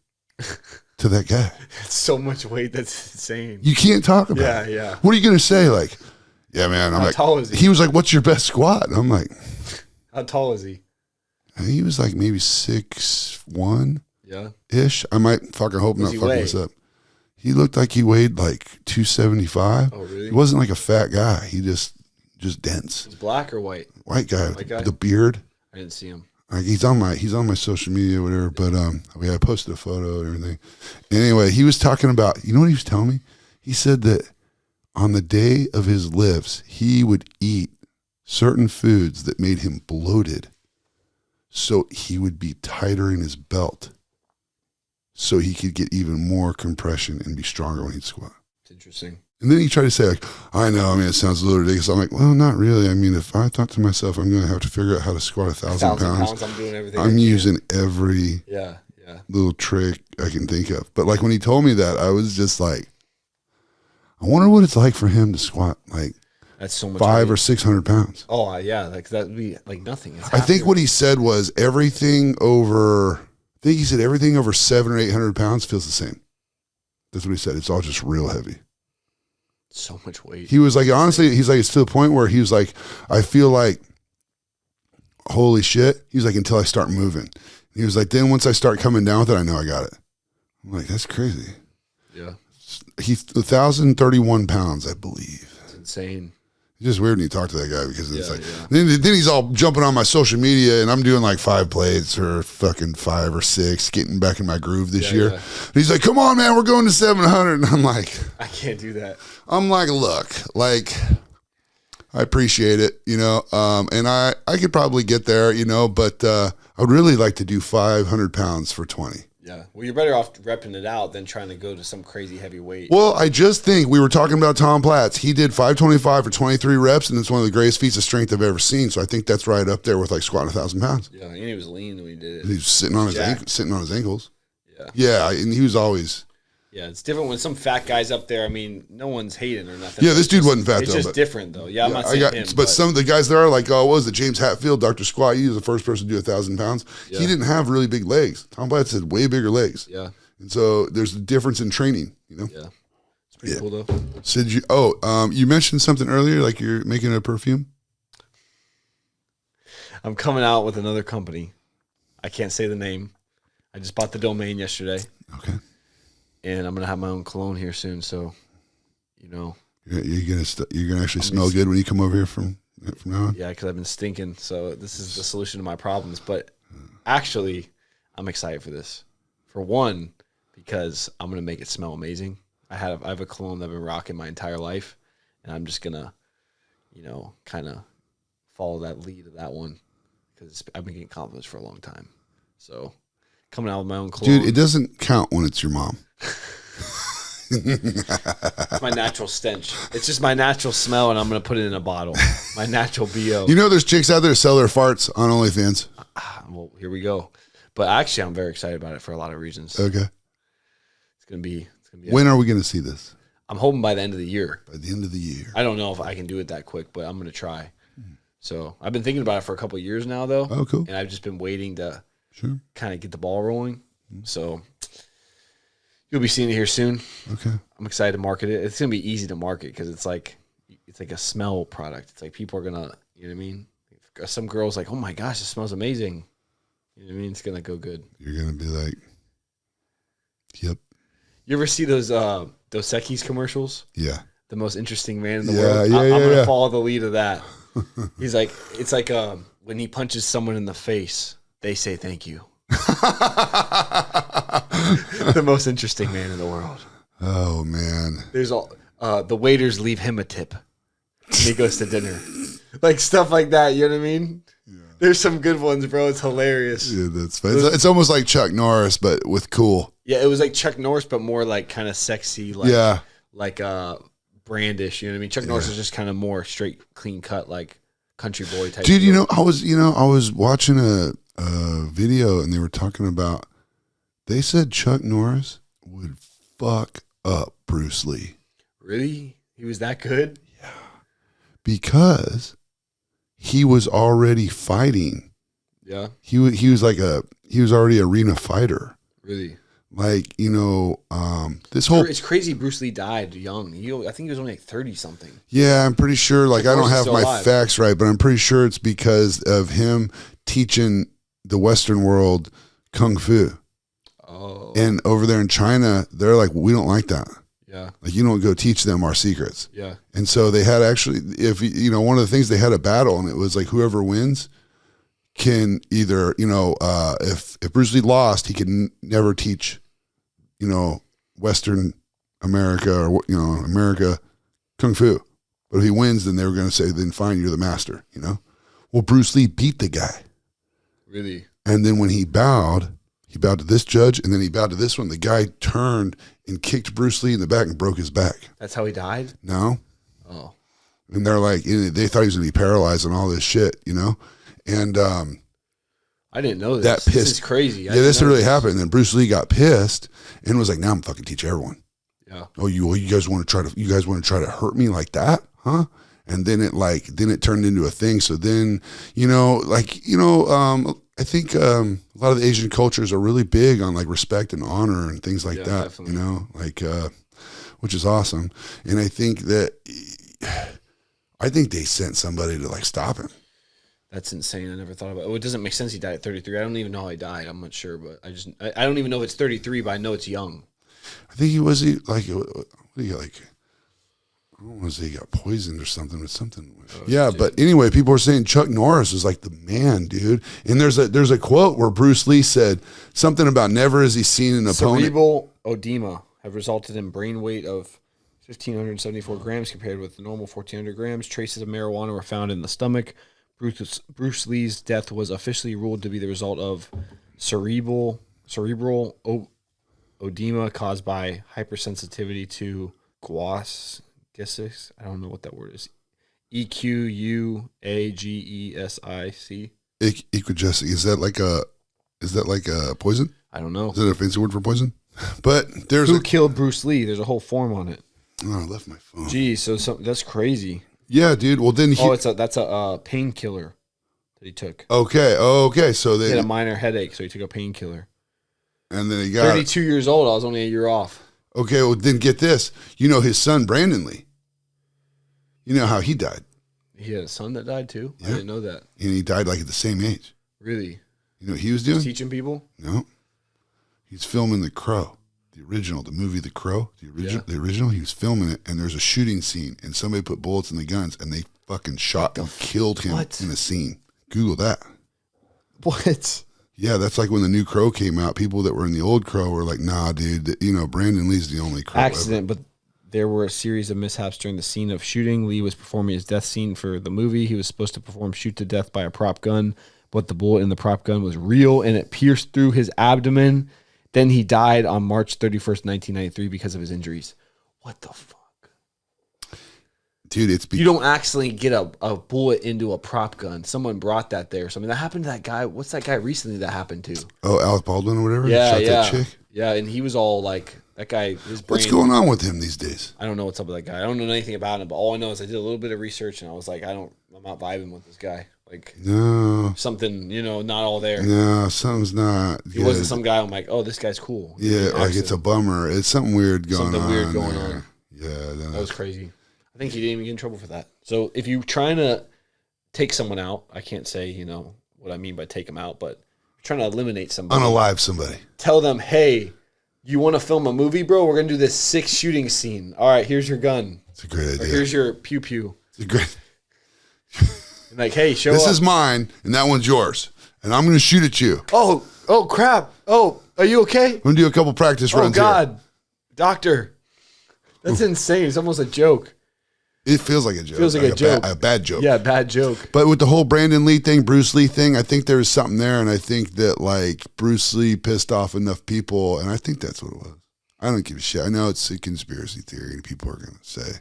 to that guy. It's so much weight. That's insane. You can't talk about it. Yeah. What are you going to say? Like, yeah, man. How tall is he? He was like, what's your best squat? And I'm like, how tall is he? He was like maybe 6'1". Yeah. Ish. I might fucking hope not fucking this up. He looked like he weighed like 275. Oh, really? He wasn't like a fat guy. He just dense. He's black or white? White guy. The beard. I didn't see him. Like he's on my social media or whatever, but I posted a photo and everything. Anyway, he was talking about, you know what he was telling me? He said that on the day of his lifts, he would eat certain foods that made him bloated, so he would be tighter in his belt, so he could get even more compression and be stronger when he'd squat. It's interesting. And then he tried to say, like, I know, I mean, it sounds a little ridiculous. I'm like, well, not really. I mean, if I thought to myself, I'm going to have to figure out how to squat 1,000 pounds, I'm doing everything. I'm using every little trick I can think of. But like when he told me that, I was just like, I wonder what it's like for him to squat like that's so much 500 weight. or 600 pounds. Oh yeah, like that would be like nothing. I think what he said was everything over. I think he said everything over 700 or 800 pounds feels the same. That's what he said. It's all just real heavy. So much weight. He was like, honestly, he's like, it's to the point where he was like, I feel like, holy shit. He was like, until I start moving. He was like, then once I start coming down with it, I know I got it. I'm like, that's crazy. Yeah. He's 1,031 pounds, I believe. It's insane. It's just weird when you talk to that guy because it's then he's all jumping on my social media and I'm doing like 5 plates or fucking 5 or 6, getting back in my groove this year. Yeah. He's like, come on, man, we're going to 700. And I'm like, I can't do that. I'm like, look, like, I appreciate it, you know, and I could probably get there, you know, but I would really like to do 500 pounds for 20. Yeah. Well, you're better off repping it out than trying to go to some crazy heavy weight. Well, I just think we were talking about Tom Platz. He did 525 for 23 reps, and it's one of the greatest feats of strength I've ever seen. So I think that's right up there with like squatting 1,000 pounds. Yeah, and he was lean when he did it. He was sitting on his ankles. Yeah. Yeah, and he was always. Yeah, it's different when some fat guys up there. I mean, no one's hating or nothing. Yeah, this dude wasn't fat, it's though. It's just different, though. Yeah, I'm not saying him. But some of the guys there are like, what was it, James Hatfield, Dr. Squat. He was the first person to do 1,000 pounds. Yeah. He didn't have really big legs. Tom Platz had way bigger legs. Yeah. And so there's a difference in training, you know? Yeah. It's pretty cool, though. Sid, you mentioned something earlier, like you're making a perfume? I'm coming out with another company. I can't say the name. I just bought the domain yesterday. Okay. And I'm gonna have my own cologne here soon. So, you know, you're gonna actually smell good when you come over here from from now on? Yeah, because I've been stinking. So this is the solution to my problems. But actually, I'm excited for this. For one, because I'm gonna make it smell amazing. I have a cologne that I've been rocking my entire life, and I'm just gonna, kind of follow that lead of that one because I've been getting compliments for a long time. So coming out with my own cologne, dude, it doesn't count when it's your mom. It's my natural stench. It's just my natural smell, and I'm gonna put it in a bottle. My natural BO. You know, there's chicks out there that sell their farts on OnlyFans. Well, here we go. But actually, I'm very excited about it for a lot of reasons. Okay. It's gonna be. When are we gonna see this? I'm hoping by the end of the year. By the end of the year. I don't know if I can do it that quick, but I'm gonna try. So I've been thinking about it for a couple of years now, though. Oh, cool. And I've just been waiting to kind of get the ball rolling. So you'll be seeing it here soon. Okay. I'm excited to market it. It's gonna be easy to market because it's like a smell product. It's like people are gonna, you know what I mean? Some girls like, oh my gosh, it smells amazing. You know what I mean? It's gonna go good. You're gonna be like, yep. You ever see those Dos Equis commercials? Yeah. The most interesting man in the world. Yeah, I'm gonna yeah. follow the lead of that. He's like, it's like when he punches someone in the face, they say thank you. The most interesting man in the world. Oh man. There's all the waiters leave him a tip when he goes to dinner, like stuff like that. You know what I mean? Yeah. There's some good ones, bro. It's hilarious. Yeah, that's fine. It's almost like Chuck Norris, but with cool. Yeah, it was like Chuck Norris, but more like kind of sexy. Like brandish. You know what I mean? Chuck Norris is just kind of more straight, clean cut, like country boy type. Dude, I was watching a video and they were talking about. They said Chuck Norris would fuck up Bruce Lee. Really? He was that good? Yeah. Because he was already fighting. Yeah. He was already arena fighter. Really? Like, this whole... It's crazy Bruce Lee died young. I think he was only like 30-something. Yeah, I'm pretty sure. Like, I don't have my alive. facts right, but I'm pretty sure it's because of him teaching the Western world Kung Fu. Oh. And over there in China, they're like, we don't like that. Yeah. Like, you don't go teach them our secrets. Yeah. And so they had actually, one of the things, they had a battle, and it was like whoever wins can either, if Bruce Lee lost, he could never teach, Western America or, America Kung Fu. But if he wins, then they were going to say, then fine, you're the master, Well, Bruce Lee beat the guy. Really? And then when he bowed to this judge, and then he bowed to this one. The guy turned and kicked Bruce Lee in the back and broke his back. That's how he died? No. Oh. And they're like, they thought he was going to be paralyzed and all this shit, And I didn't know this. That pissed. This is crazy. Yeah, this really happened. And then Bruce Lee got pissed and was like, now I'm fucking teach everyone. Yeah. Oh, you guys want to try to hurt me like that? Huh? And then it turned into a thing. So then, I think a lot of the Asian cultures are really big on like respect and honor and things like that, definitely. Which is awesome. And I think they sent somebody to like stop him. That's insane. I never thought about it. Well, it doesn't make sense he died at 33. I don't even know how he died. I'm not sure, but I don't even know if it's 33, but I know it's young. I think he got poisoned or something with something. Dude. But anyway, people were saying Chuck Norris was like the man, dude. And there's a quote where Bruce Lee said something about never has he seen an opponent. Cerebral edema have resulted in brain weight of 1,574 grams compared with the normal 1,400 grams. Traces of marijuana were found in the stomach. Bruce Lee's death was officially ruled to be the result of cerebral edema caused by hypersensitivity to guasis. I don't know what that word is. EQUAGESIC. Equagesic. Is that like a poison? I don't know. Is that a fancy word for poison? But who killed Bruce Lee? There's a whole form on it. Oh, I left my phone. Geez, so that's crazy. Yeah, dude. Well, then that's a painkiller that he took. Okay. So he had a minor headache, so he took a painkiller. And then he got 32 years old. I was only a year off. Okay, well then get this. His son Brandon Lee. You know how he died. He had a son that died too? Yeah. I didn't know that. And he died like at the same age. Really? You know what he was doing? Teaching people? No. He's filming The Crow. The movie The Crow, the original. He was filming it, and there's a shooting scene, and somebody put bullets in the guns, and they fucking shot and killed him What? in a scene. Google that. What? Yeah, that's like when the new Crow came out. People that were in the old Crow were like, nah, dude, Brandon Lee's the only Crow Accident, but there were a series of mishaps during the scene of shooting. Lee was performing his death scene for the movie. He was supposed to perform shoot to death by a prop gun, but the bullet in the prop gun was real and it pierced through his abdomen. Then he died on March 31st, 1993 because of his injuries. What the fuck? Dude, you don't accidentally get a bullet into a prop gun. Someone brought that there. So, I mean, that happened to that guy. What's that guy recently that happened to? Oh, Alec Baldwin or whatever? Yeah, Shot yeah. that chick? Yeah, and he was all like, that guy, his brain. What's going on with him these days? I don't know what's up with that guy. I don't know anything about him, but all I know is I did a little bit of research and I was like, I'm not vibing with this guy. Like, no. Something, not all there. No, something's not. He wasn't some guy I'm like, oh, this guy's cool. Yeah, like it's a bummer. It's something weird going on. Something weird going on. Yeah. That was crazy. I think he didn't even get in trouble for that. So if you're trying to take someone out, I can't say, what I mean by take them out, but trying to eliminate somebody. Unalive somebody. Tell them, hey, you want to film a movie, bro? We're going to do this 6 shooting scene. All right, here's your gun. It's a great idea. Or here's your pew-pew. It's a great. And like, hey, show this up. is mine, and that one's yours. And I'm going to shoot at you. Oh, crap. Oh, are you okay? I'm going to do a couple practice runs here. Oh, God. Doctor. That's insane. It's almost a joke. It feels like a joke. Feels like a joke. A bad joke. Yeah, bad joke. But with the whole Brandon Lee thing, Bruce Lee thing, I think there was something there, and I think that like Bruce Lee pissed off enough people, and I think that's what it was. I don't give a shit. I know it's a conspiracy theory, and people are going to say,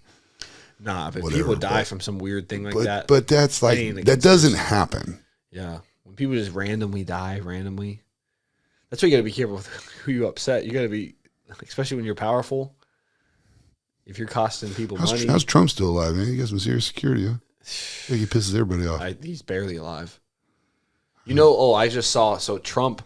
nah, but whatever, people die from some weird thing like that. But that's like, that doesn't happen. Yeah. When people just randomly die, that's why you got to be careful with who you upset. You got to be, especially when you're powerful. If you're costing people money. How's Trump still alive, man? He got some serious security, huh? I think he pisses everybody off. He's barely alive. I just saw, so Trump,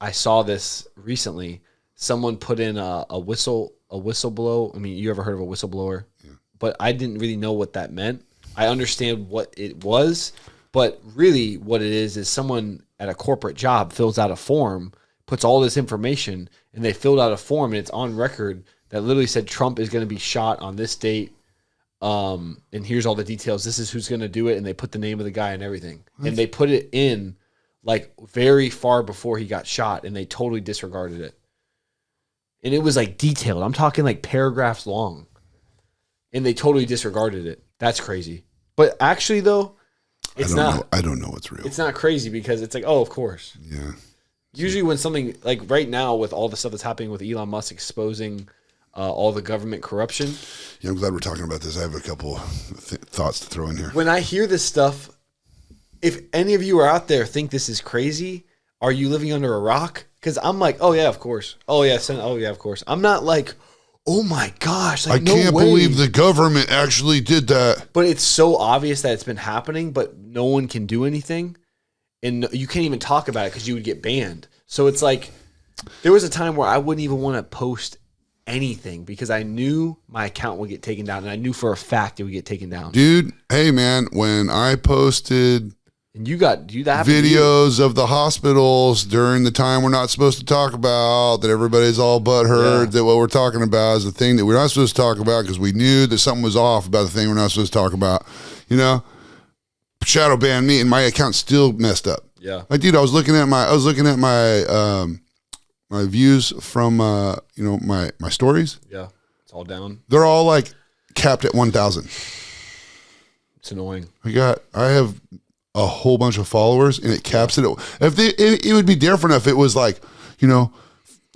I saw this recently. Someone put in a whistleblower. I mean, you ever heard of a whistleblower? Yeah. But I didn't really know what that meant. I understand what it was, but really what it is someone at a corporate job fills out a form, puts all this information, and they filled out a form, and it's on record that literally said Trump is going to be shot on this date, and here's all the details. This is who's going to do it, and they put the name of the guy and everything. What? And they put it in like very far before he got shot, and they totally disregarded it. And it was like detailed. I'm talking like paragraphs long, and they totally disregarded it. That's crazy. But actually, though, it's not. I don't know what's real. It's not crazy because it's like, oh, of course. Yeah. Usually when something like right now with all the stuff that's happening with Elon Musk exposing all the government corruption. Yeah, I'm glad we're talking about this. I have a couple thoughts to throw in here. When I hear this stuff, if any of you are out there think this is crazy, are you living under a rock? Because I'm like, oh yeah, of course. Oh yeah, of course. I'm not like, oh my gosh, like, I can't believe the government actually did that. But it's so obvious that it's been happening, but no one can do anything, and you can't even talk about it because you would get banned. So it's like, there was a time where I wouldn't even want to post anything because I knew my account would get taken down, and I knew for a fact it would get taken down. Dude, hey man, when I posted and you that videos of the hospitals during the time we're not supposed to talk about, that everybody's all butthurt, that what we're talking about is the thing that we're not supposed to talk about because we knew that something was off about the thing we're not supposed to talk about, shadow banned me and my account still messed up. Yeah. Like, dude, I was looking at my my views from my stories. Yeah, it's all down. They're all like capped at 1,000. It's annoying. I have a whole bunch of followers, and it caps it. It would be different if it was like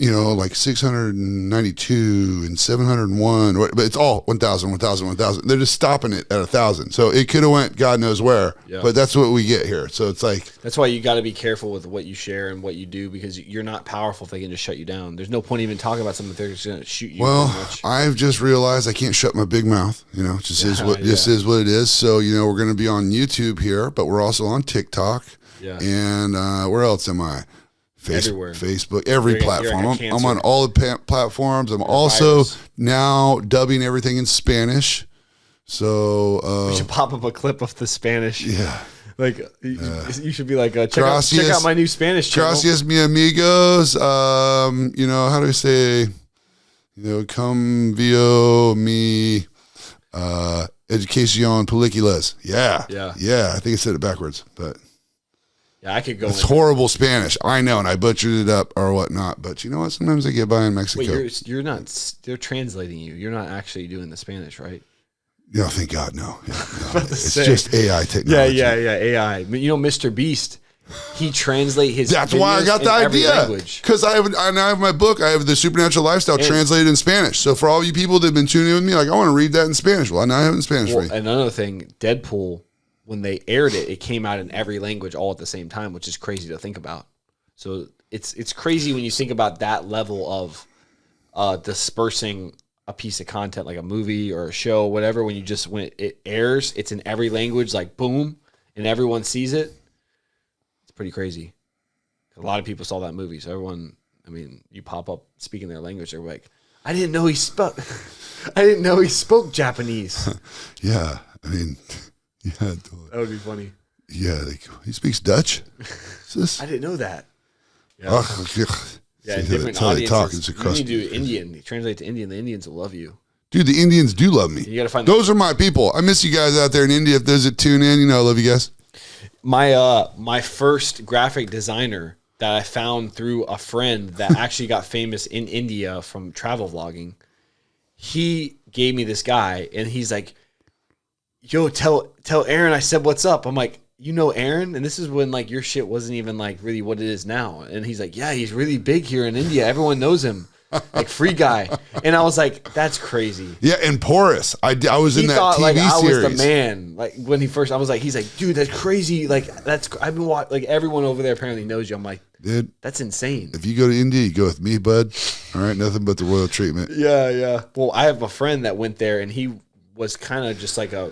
like 692 and 701, but it's all 1,000, 1,000, 1,000. They're just stopping it at 1,000. So it could have went God knows where, but that's what we get here. So it's like, that's why you got to be careful with what you share and what you do, because you're not powerful if they can just shut you down. There's no point even talking about something if they're just going to shoot you. Well, I've just realized I can't shut my big mouth. Just is what it is. So we're going to be on YouTube here, but we're also on TikTok. Yeah. And where else am I? Everywhere. Facebook, every platform. Like I'm on all the platforms. I'm also now dubbing everything in Spanish. So we should pop up a clip of the Spanish. Yeah. Like you should be like, check out my new Spanish channel. Gracias, mi amigos. How do I say? Come vio mi Educación películas. Yeah. Yeah. Yeah. I think I said it backwards, but yeah, I could go. It's horrible Spanish. I know, and I butchered it up or whatnot. But you know what? Sometimes I get by in Mexico. Wait, you're not. They're translating you. You're not actually doing the Spanish, right? No, thank God, no. Yeah, no. It's just AI technology. Yeah. AI. Mr. Beast, he translate his. That's why I got the idea. Because I have my book. I have the Supernatural Lifestyle translated in Spanish. So for all you people that have been tuning in with me, like I want to read that in Spanish. Well, now I have it in Spanish for you. Another thing, Deadpool, when they aired it, it came out in every language all at the same time, which is crazy to think about. So it's crazy when you think about that level of dispersing a piece of content like a movie or a show, whatever. When it airs, it's in every language, like boom, and everyone sees it. It's pretty crazy. A lot of people saw that movie, so everyone. I mean, you pop up speaking their language, they're like, I didn't know he spoke Japanese. Yeah, I mean. Yeah, that would be funny. Yeah, he speaks Dutch. I didn't know that. Yeah, yeah, different audiences. You need to do Indian. You translate to Indian. The Indians will love you. Dude, the Indians do love me. You gotta find those are my people. I miss you guys out there in India. If those that tune in, you know, I love you guys. My first graphic designer that I found through a friend that actually got famous in India from travel vlogging. He gave me this guy, and he's like, yo, tell Aaron I said what's up. I'm like, you know Aaron? And this is when like your shit wasn't even like really what it is now. And he's like, yeah, he's really big here in India. Everyone knows him. Like free guy. And I was like, that's crazy. Yeah, and Porous. I was in that TV like I series. was the man. Like when he's like, dude, that's crazy. Like I've been watching, like everyone over there apparently knows you. I'm like, dude, that's insane. If you go to India, you go with me, bud. All right, nothing but the royal treatment. Yeah. Well, I have a friend that went there, and he was kind of just like a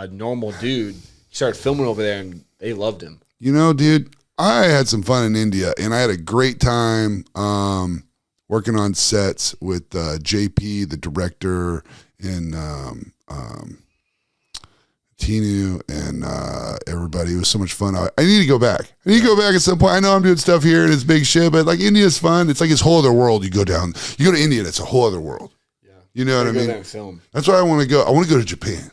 normal dude. He started filming over there, and they loved him. You know, dude, I had some fun in India, and I had a great time working on sets with JP, the director, and Tinu, and everybody. It was so much fun. I need to go back. I need to go back at some point. I know I'm doing stuff here, and it's big shit, but like India's fun. It's like this whole other world. You go to India, and it's a whole other world. Yeah, you know what I mean? Go there and film. That's why I want to go. I want to go to Japan.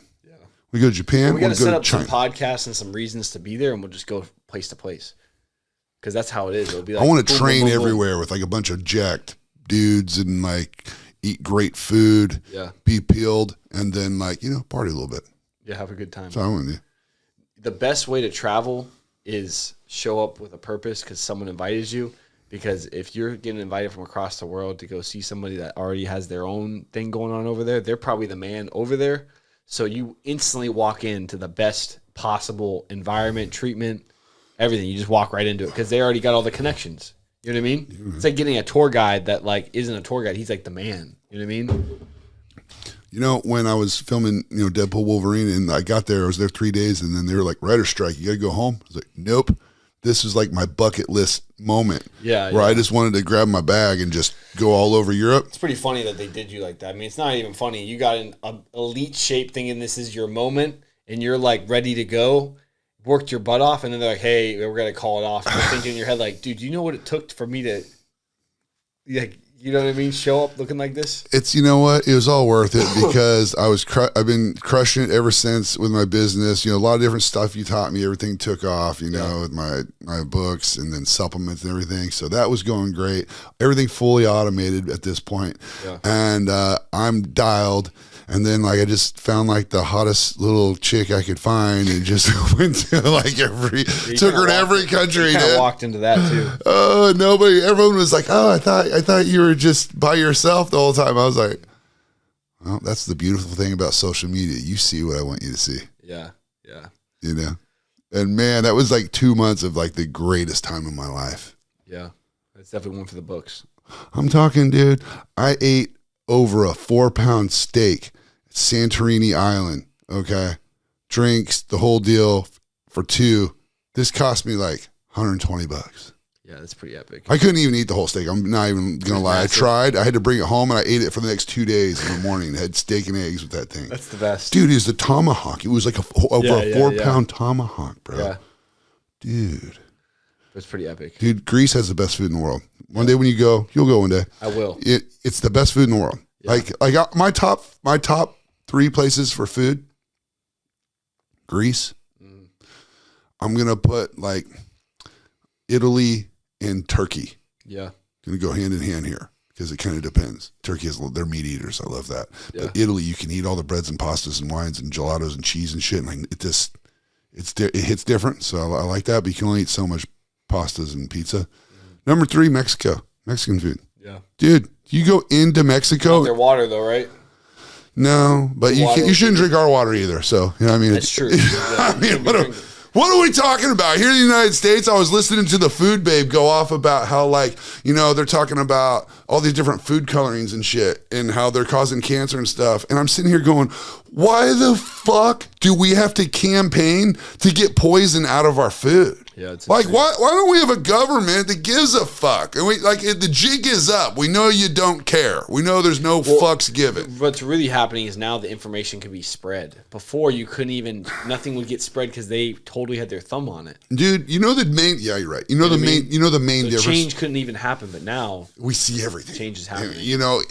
We go to Japan. We got to set up some podcasts and some reasons to be there, and we'll just go place to place. Because that's how it is. It'll be like, I want to train everywhere with like a bunch of jacked dudes and like eat great food. Yeah. Be peeled and then like, you know, party a little bit. Yeah, have a good time. So I want to do. The best way to travel is show up with a purpose because someone invited you. Because if you're getting invited from across the world to go see somebody that already has their own thing going on over there, they're probably the man over there. So you instantly walk into the best possible environment, treatment, everything. You just walk right into it because they already got all the connections. You know what I mean? Mm-hmm. It's like getting a tour guide that like isn't a tour guide. He's like the man. You know what I mean? You know, when I was filming, you know, Deadpool Wolverine, and I got there, I was there 3 days, and then they were like, writer's strike, you got to go home. I was like, nope. This was like my bucket list moment. Yeah. Where I just wanted to grab my bag and just go all over Europe. It's pretty funny that they did you like that. I mean, it's not even funny. You got in an elite shape thinking this is your moment, and you're like ready to go, worked your butt off, and then they're like, hey, we're going to call it off. And you're thinking in your head like, dude, do you know what it took for me to, like, you know what I mean, show up looking like this? It's, you know what, it was all worth it because I've been crushing it ever since with my business. You know, a lot of different stuff you taught me, everything took off, you know, with my books and then supplements and everything. So that was going great. Everything fully automated at this point. Yeah. And I'm dialed. And then like I just found like the hottest little chick I could find and just went to like took her to every country. You walked into that too. Oh, everyone was like, oh, I thought you were just by yourself the whole time. I was like, well, that's the beautiful thing about social media. You see what I want you to see. Yeah. You know? And man, that was like 2 months of like the greatest time of my life. Yeah. That's definitely one for the books. I'm talking, dude, I ate over a 4-pound steak. Santorini Island, okay? Drinks, the whole deal for 2. This cost me like $120. Yeah, that's pretty epic. I couldn't even eat the whole steak. I'm not even going to lie. Massive. I tried. I had to bring it home, and I ate it for the next 2 days in the morning. I had steak and eggs with that thing. That's the best. Dude, it was the tomahawk. It was like over a 4-pound tomahawk, bro. Yeah. Dude. It's pretty epic. Dude, Greece has the best food in the world. One day when you go, you'll go one day. I will. It's the best food in the world. Yeah. Like my top 3 places for food Greece. I'm going to put like Italy and Turkey. Yeah. Going to go hand in hand here because it kind of depends. Turkey is, they're meat eaters. I love that. Yeah. But Italy, you can eat all the breads and pastas and wines and gelatos and cheese and shit. And like it hits different. So I like that. But you can only eat so much pastas and pizza. Number 3, Mexico. Mexican food. Yeah. Dude, you go into Mexico. Not their water though, right? No, but you shouldn't drink our water either. So, you know what I mean? That's true. I mean, what are we talking about? Here in the United States, I was listening to the Food Babe go off about how, like, you know, they're talking about all these different food colorings and shit and how they're causing cancer and stuff. And I'm sitting here going, why the fuck do we have to campaign to get poison out of our food? Yeah, it's like, why don't we have a government that gives a fuck? And the jig is up. We know you don't care. We know there's no fucks given. What's really happening is now the information can be spread. Before, you couldn't even, nothing would get spread because they totally had their thumb on it. Dude, you know the main, yeah, you're right. You know the main difference. Change couldn't even happen, but now we see everything. Change is happening. You know,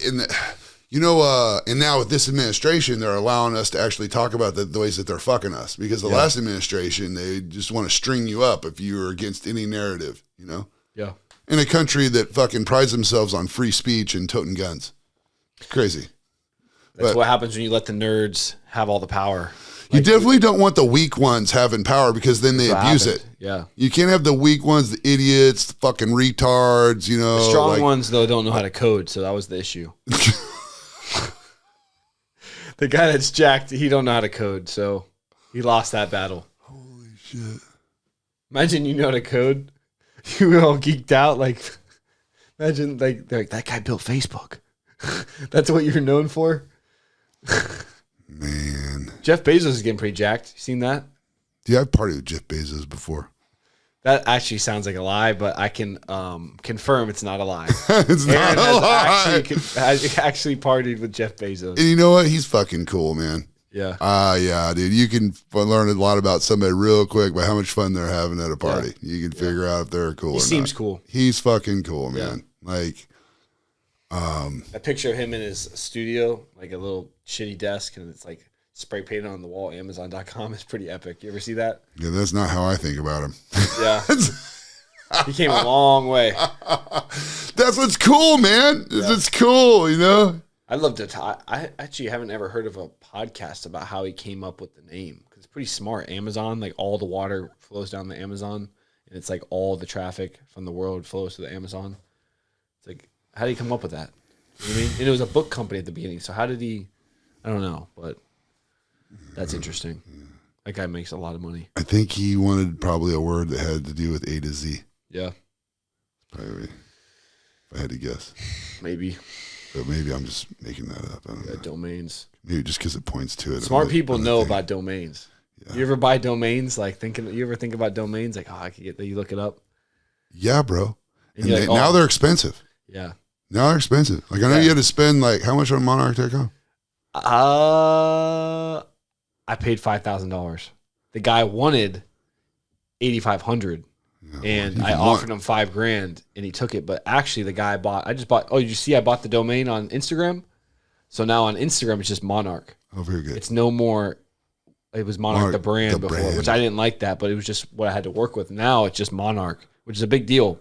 and now with this administration, they're allowing us to actually talk about the ways that they're fucking us. Because the last administration, they just want to string you up if you're against any narrative, you know? Yeah. In a country that fucking prides themselves on free speech and toting guns. Crazy. That's what happens when you let the nerds have all the power. You definitely don't want the weak ones having power because then they abuse it. Yeah. You can't have the weak ones, the idiots, the fucking retards, you know. The strong ones, though, don't know how to code, so that was the issue. The guy that's jacked, he don't know how to code, so he lost that battle. Holy shit. Imagine you know how to code. You were all geeked out. Like, imagine, like, they're like, that guy built Facebook. That's what you're known for? Man. Jeff Bezos is getting pretty jacked. You seen that? Yeah, I've partied with Jeff Bezos before. That actually sounds like a lie, but I can confirm it's not a lie. It's not a lie. Has actually partied with Jeff Bezos. And you know what? He's fucking cool, man. Yeah. Yeah, dude. You can learn a lot about somebody real quick by how much fun they're having at a party. Yeah. You can figure out if they're cool or not. He seems cool. He's fucking cool, man. Yeah. Like, a picture of him in his studio, like a little shitty desk, and it's like spray painted on the wall. Amazon.com is pretty epic. You ever see that? Yeah, that's not how I think about him. Yeah. He came a long way. That's what's cool, man. Yeah. It's cool, you know? I'd love to I actually haven't ever heard of a podcast about how he came up with the name. Because it's pretty smart. Amazon, like all the water flows down the Amazon. And it's like all the traffic from the world flows to the Amazon. It's like, how did he come up with that? You know what I mean? And it was a book company at the beginning. So how did he, I don't know. But that's interesting. That guy makes a lot of money. I think he wanted probably a word that had to do with A to Z. Yeah. Probably, if I had to guess. Maybe. But maybe I'm just making that up. I don't know. Domains. Maybe just because it points to it. Smart people know about domains. Yeah. You ever buy domains? You ever think about domains? Like, I could get that. You look it up. Yeah, bro. And like, now they're expensive. Yeah. Now they're expensive. Like, I know you had to spend, like, how much on Monarch.com? I paid $5,000. The guy wanted $8,500, and I offered him $5,000, and he took it. But actually, the guy I just bought. Oh, did you see? I bought the domain on Instagram. So now on Instagram, it's just Monarch. Oh, very good. It's no more. It was Monarch the brand before, which I didn't like that, but it was just what I had to work with. Now it's just Monarch, which is a big deal.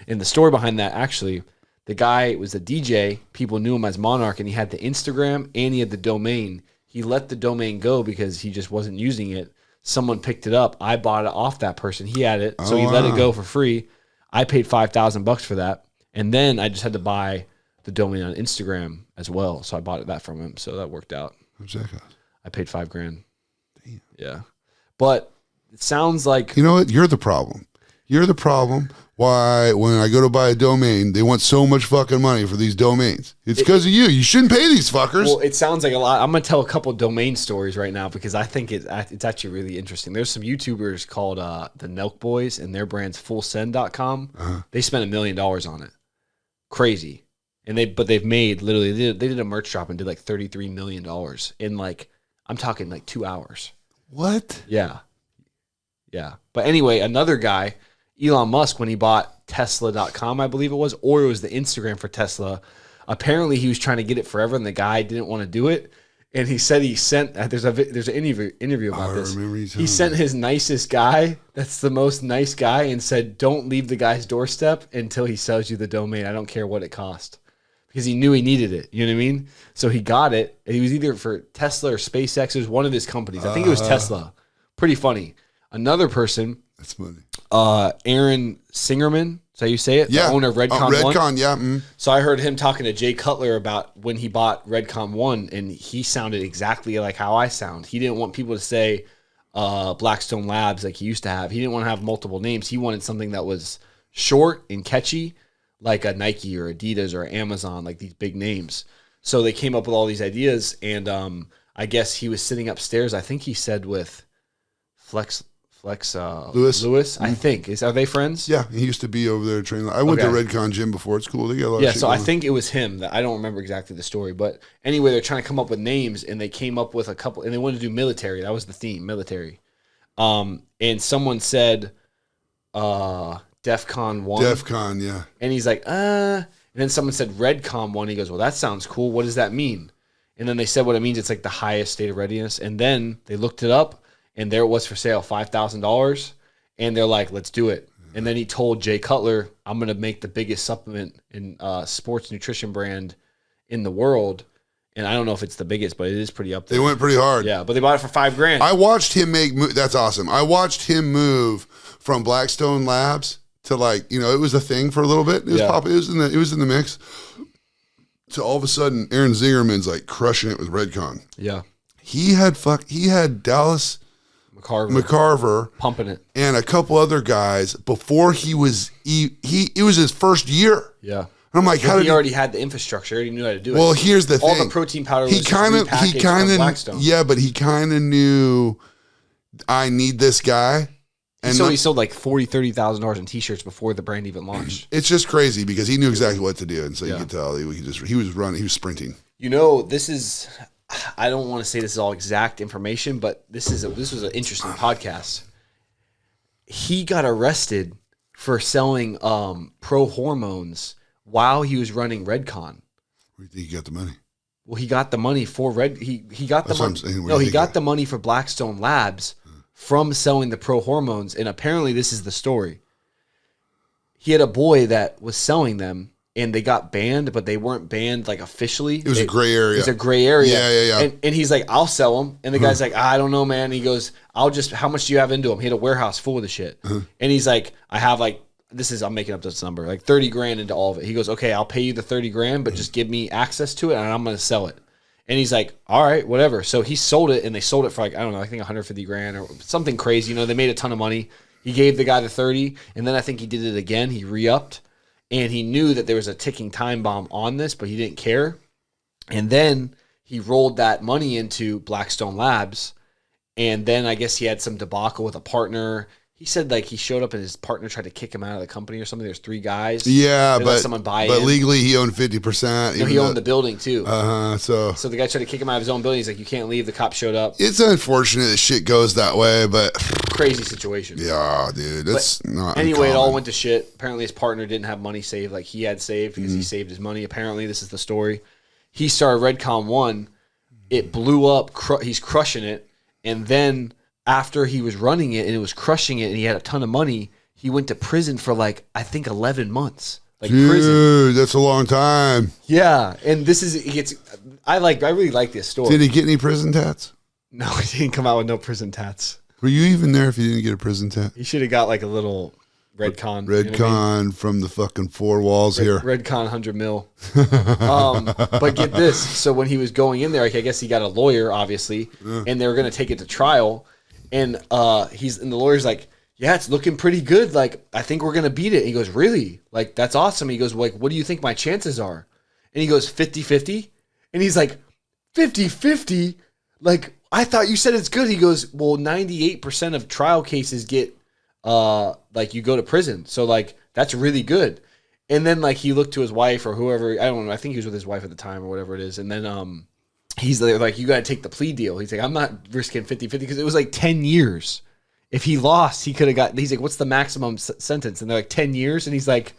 And the story behind that, actually, the guy was a DJ. People knew him as Monarch, and he had the Instagram and he had the domain. He let the domain go because he just wasn't using it. Someone picked it up. I bought it off that person. He had it, so he let it go for free. I paid $5,000 for that, and then I just had to buy the domain on Instagram as well. So I bought that from him. So that worked out. What's that cost? I paid $5,000. Damn. Yeah, but it sounds like, you know what? You're the problem. You're the problem. Why, when I go to buy a domain, they want so much fucking money for these domains. It's because of you. You shouldn't pay these fuckers. Well, it sounds like a lot. I'm going to tell a couple domain stories right now because I think it's actually really interesting. There's some YouTubers called the Nelk Boys, and their brand's fullsend.com. They spent $1 million on it. Crazy. And they've made literally, they did a merch drop and did like $33 million in like, I'm talking like 2 hours. What? Yeah. Yeah. But anyway, another guy, Elon Musk, when he bought Tesla.com, I believe it was, or it was the Instagram for Tesla, apparently he was trying to get it forever and the guy didn't want to do it. And he said he sent, there's an interview about this. He sent his nicest guy, that's the most nice guy, and said, don't leave the guy's doorstep until he sells you the domain. I don't care what it cost. Because he knew he needed it. You know what I mean? So he got it. And he was either for Tesla or SpaceX. It was one of his companies. I think it was Tesla. Pretty funny. Another person. That's funny. Aaron Singerman. Is that how you say it? Yeah. The owner of Redcon 1. Redcon, yeah. Mm. So I heard him talking to Jay Cutler about when he bought Redcon 1, and he sounded exactly like how I sound. He didn't want people to say Blackstone Labs like he used to have. He didn't want to have multiple names. He wanted something that was short and catchy, like a Nike or Adidas or Amazon, like these big names. So they came up with all these ideas, and I guess he was sitting upstairs, I think he said with Flex Lewis. Mm-hmm. I think. Are they friends? Yeah, he used to be over there training. I went to Redcon Gym before. It's cool. They got a lot of shit so going. I think it was him. That I don't remember exactly the story. But anyway, they're trying to come up with names, and they came up with a couple, and they wanted to do military. That was the theme, military. And someone said DEFCON 1. DEFCON, yeah. And he's like, And then someone said Redcon 1. He goes, well, that sounds cool. What does that mean? And then they said what it means. It's like the highest state of readiness. And then they looked it up, and there it was for sale, $5,000. And they're like, let's do it. And then he told Jay Cutler, I'm going to make the biggest supplement in sports nutrition brand in the world. And I don't know if it's the biggest, but it is pretty up there. They went pretty hard. Yeah, but they bought it for $5,000. I watched him that's awesome. I watched him move from Blackstone Labs to it was a thing for a little bit. It was it was in the mix. So all of a sudden, Aaron Zingerman's like crushing it with Redcon. Yeah. He had Dallas McCarver pumping it, and a couple other guys before it was his first year. Yeah. And I'm like, he already had the infrastructure, he already knew how to do it. Well, here's the thing. All the protein powder was repackaged Blackstone. Yeah, but he kind of knew I need this guy. And so he sold like $40,000-$30,000 in t-shirts before the brand even launched. It's just crazy because he knew exactly what to do, and so you could tell he was running, he was sprinting. This is, I don't want to say this is all exact information, but this was an interesting podcast. He got arrested for selling pro hormones while he was running Redcon. Where do you think he got the money? Well, he got the money for he got the money. No, he got the money for Blackstone Labs from selling the pro hormones, and apparently this is the story. He had a boy that was selling them, and they got banned, but they weren't banned like officially. It was a gray area. It was a gray area. Yeah. And he's like, I'll sell them. And the guy's like, I don't know, man. And he goes, how much do you have into them? He had a warehouse full of the shit. And he's like, I have I'm making up this number, like $30,000 into all of it. He goes, okay, I'll pay you the $30,000, but just give me access to it, and I'm going to sell it. And he's like, all right, whatever. So he sold it, and they sold it for I don't know, I think $150,000 or something crazy. They made a ton of money. He gave the guy the 30, and then I think he did it again. He re-upped, and he knew that there was a ticking time bomb on this, but he didn't care. And then he rolled that money into Blackstone Labs, and then I guess he had some debacle with a partner. He said he showed up and his partner tried to kick him out of the company or something. There's 3 guys. Yeah, but someone buy but in. Legally he owned 50%. No, he owned the building too. So the guy tried to kick him out of his own building. He's like, you can't leave. The cop showed up. It's unfortunate that shit goes that way, but crazy situation. Yeah, dude. It's not anyway, uncommon. It all went to shit. Apparently his partner didn't have money saved like he had saved because he saved his money. Apparently, this is the story. He started Redcon 1. It blew up. He's crushing it. And then after he was running it and it was crushing it and he had a ton of money, he went to prison for I think 11 months. Dude, prison. That's a long time. Yeah, and I really like this story. Did he get any prison tats? No, he didn't come out with no prison tats. Were you even there if you didn't get a prison tat? He should have got a little Redcon. Redcon from the fucking 4 walls here. Redcon 100 mil. But get this. So when he was going in there, I guess he got a lawyer, obviously, and they were going to take it to trial. And the lawyer's like, yeah, it's looking pretty good. I think we're going to beat it. And he goes, really? That's awesome. He goes, what do you think my chances are? And he goes, 50-50. And he's like, 50-50? I thought you said it's good. He goes, well, 98% of trial cases get, you go to prison. So, that's really good. And then, he looked to his wife or whoever. I don't know. I think he was with his wife at the time or whatever it is. And then, he's like, you got to take the plea deal. He's like, I'm not risking 50-50 because it was 10 years. If he lost, he could have got, he's like, what's the maximum sentence? And they're like 10 years. And he's like,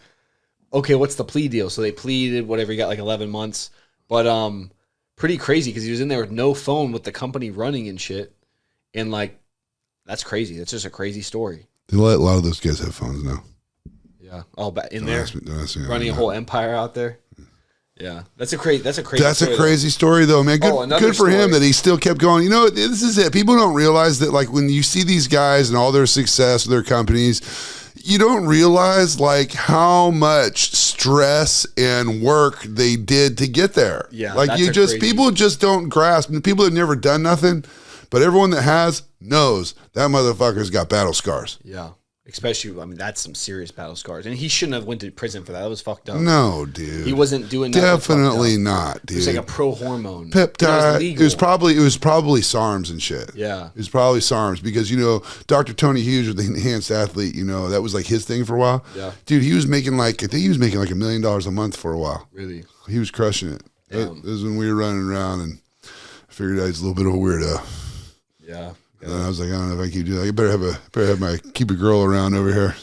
okay, what's the plea deal? So they pleaded, whatever. He got 11 months. But pretty crazy because he was in there with no phone with the company running and shit. And like, that's crazy. That's just a crazy story. They let a lot of those guys have phones now. Yeah. Oh, but in there, running a whole empire out there. Yeah, that's a crazy. That's a crazy story, though, man. Good for him that he still kept going. You know, this is it. People don't realize that, like, when you see these guys and all their success, their companies, you don't realize like how much stress and work they did to get there. Yeah, like people just don't grasp. And people have never done nothing, but everyone that has knows that motherfucker's got battle scars. Yeah. Especially, I mean, that's some serious battle scars. And he shouldn't have went to prison for that. That was fucked up. No, dude. He wasn't doing that. Definitely not, dude. It was like a pro-hormone. Peptide. It was probably SARMs and shit. Yeah. It was probably SARMs because, you know, Dr. Tony Hughes with the enhanced athlete, you know, that was like his thing for a while. Yeah. Dude, he was making like, I think he was making like $1 million a month for a while. Really? He was crushing it. This was when we were running around and I figured I was a little bit of a weirdo. Yeah. And I was like, I don't know if I can do that. I better have keep a girl around over here.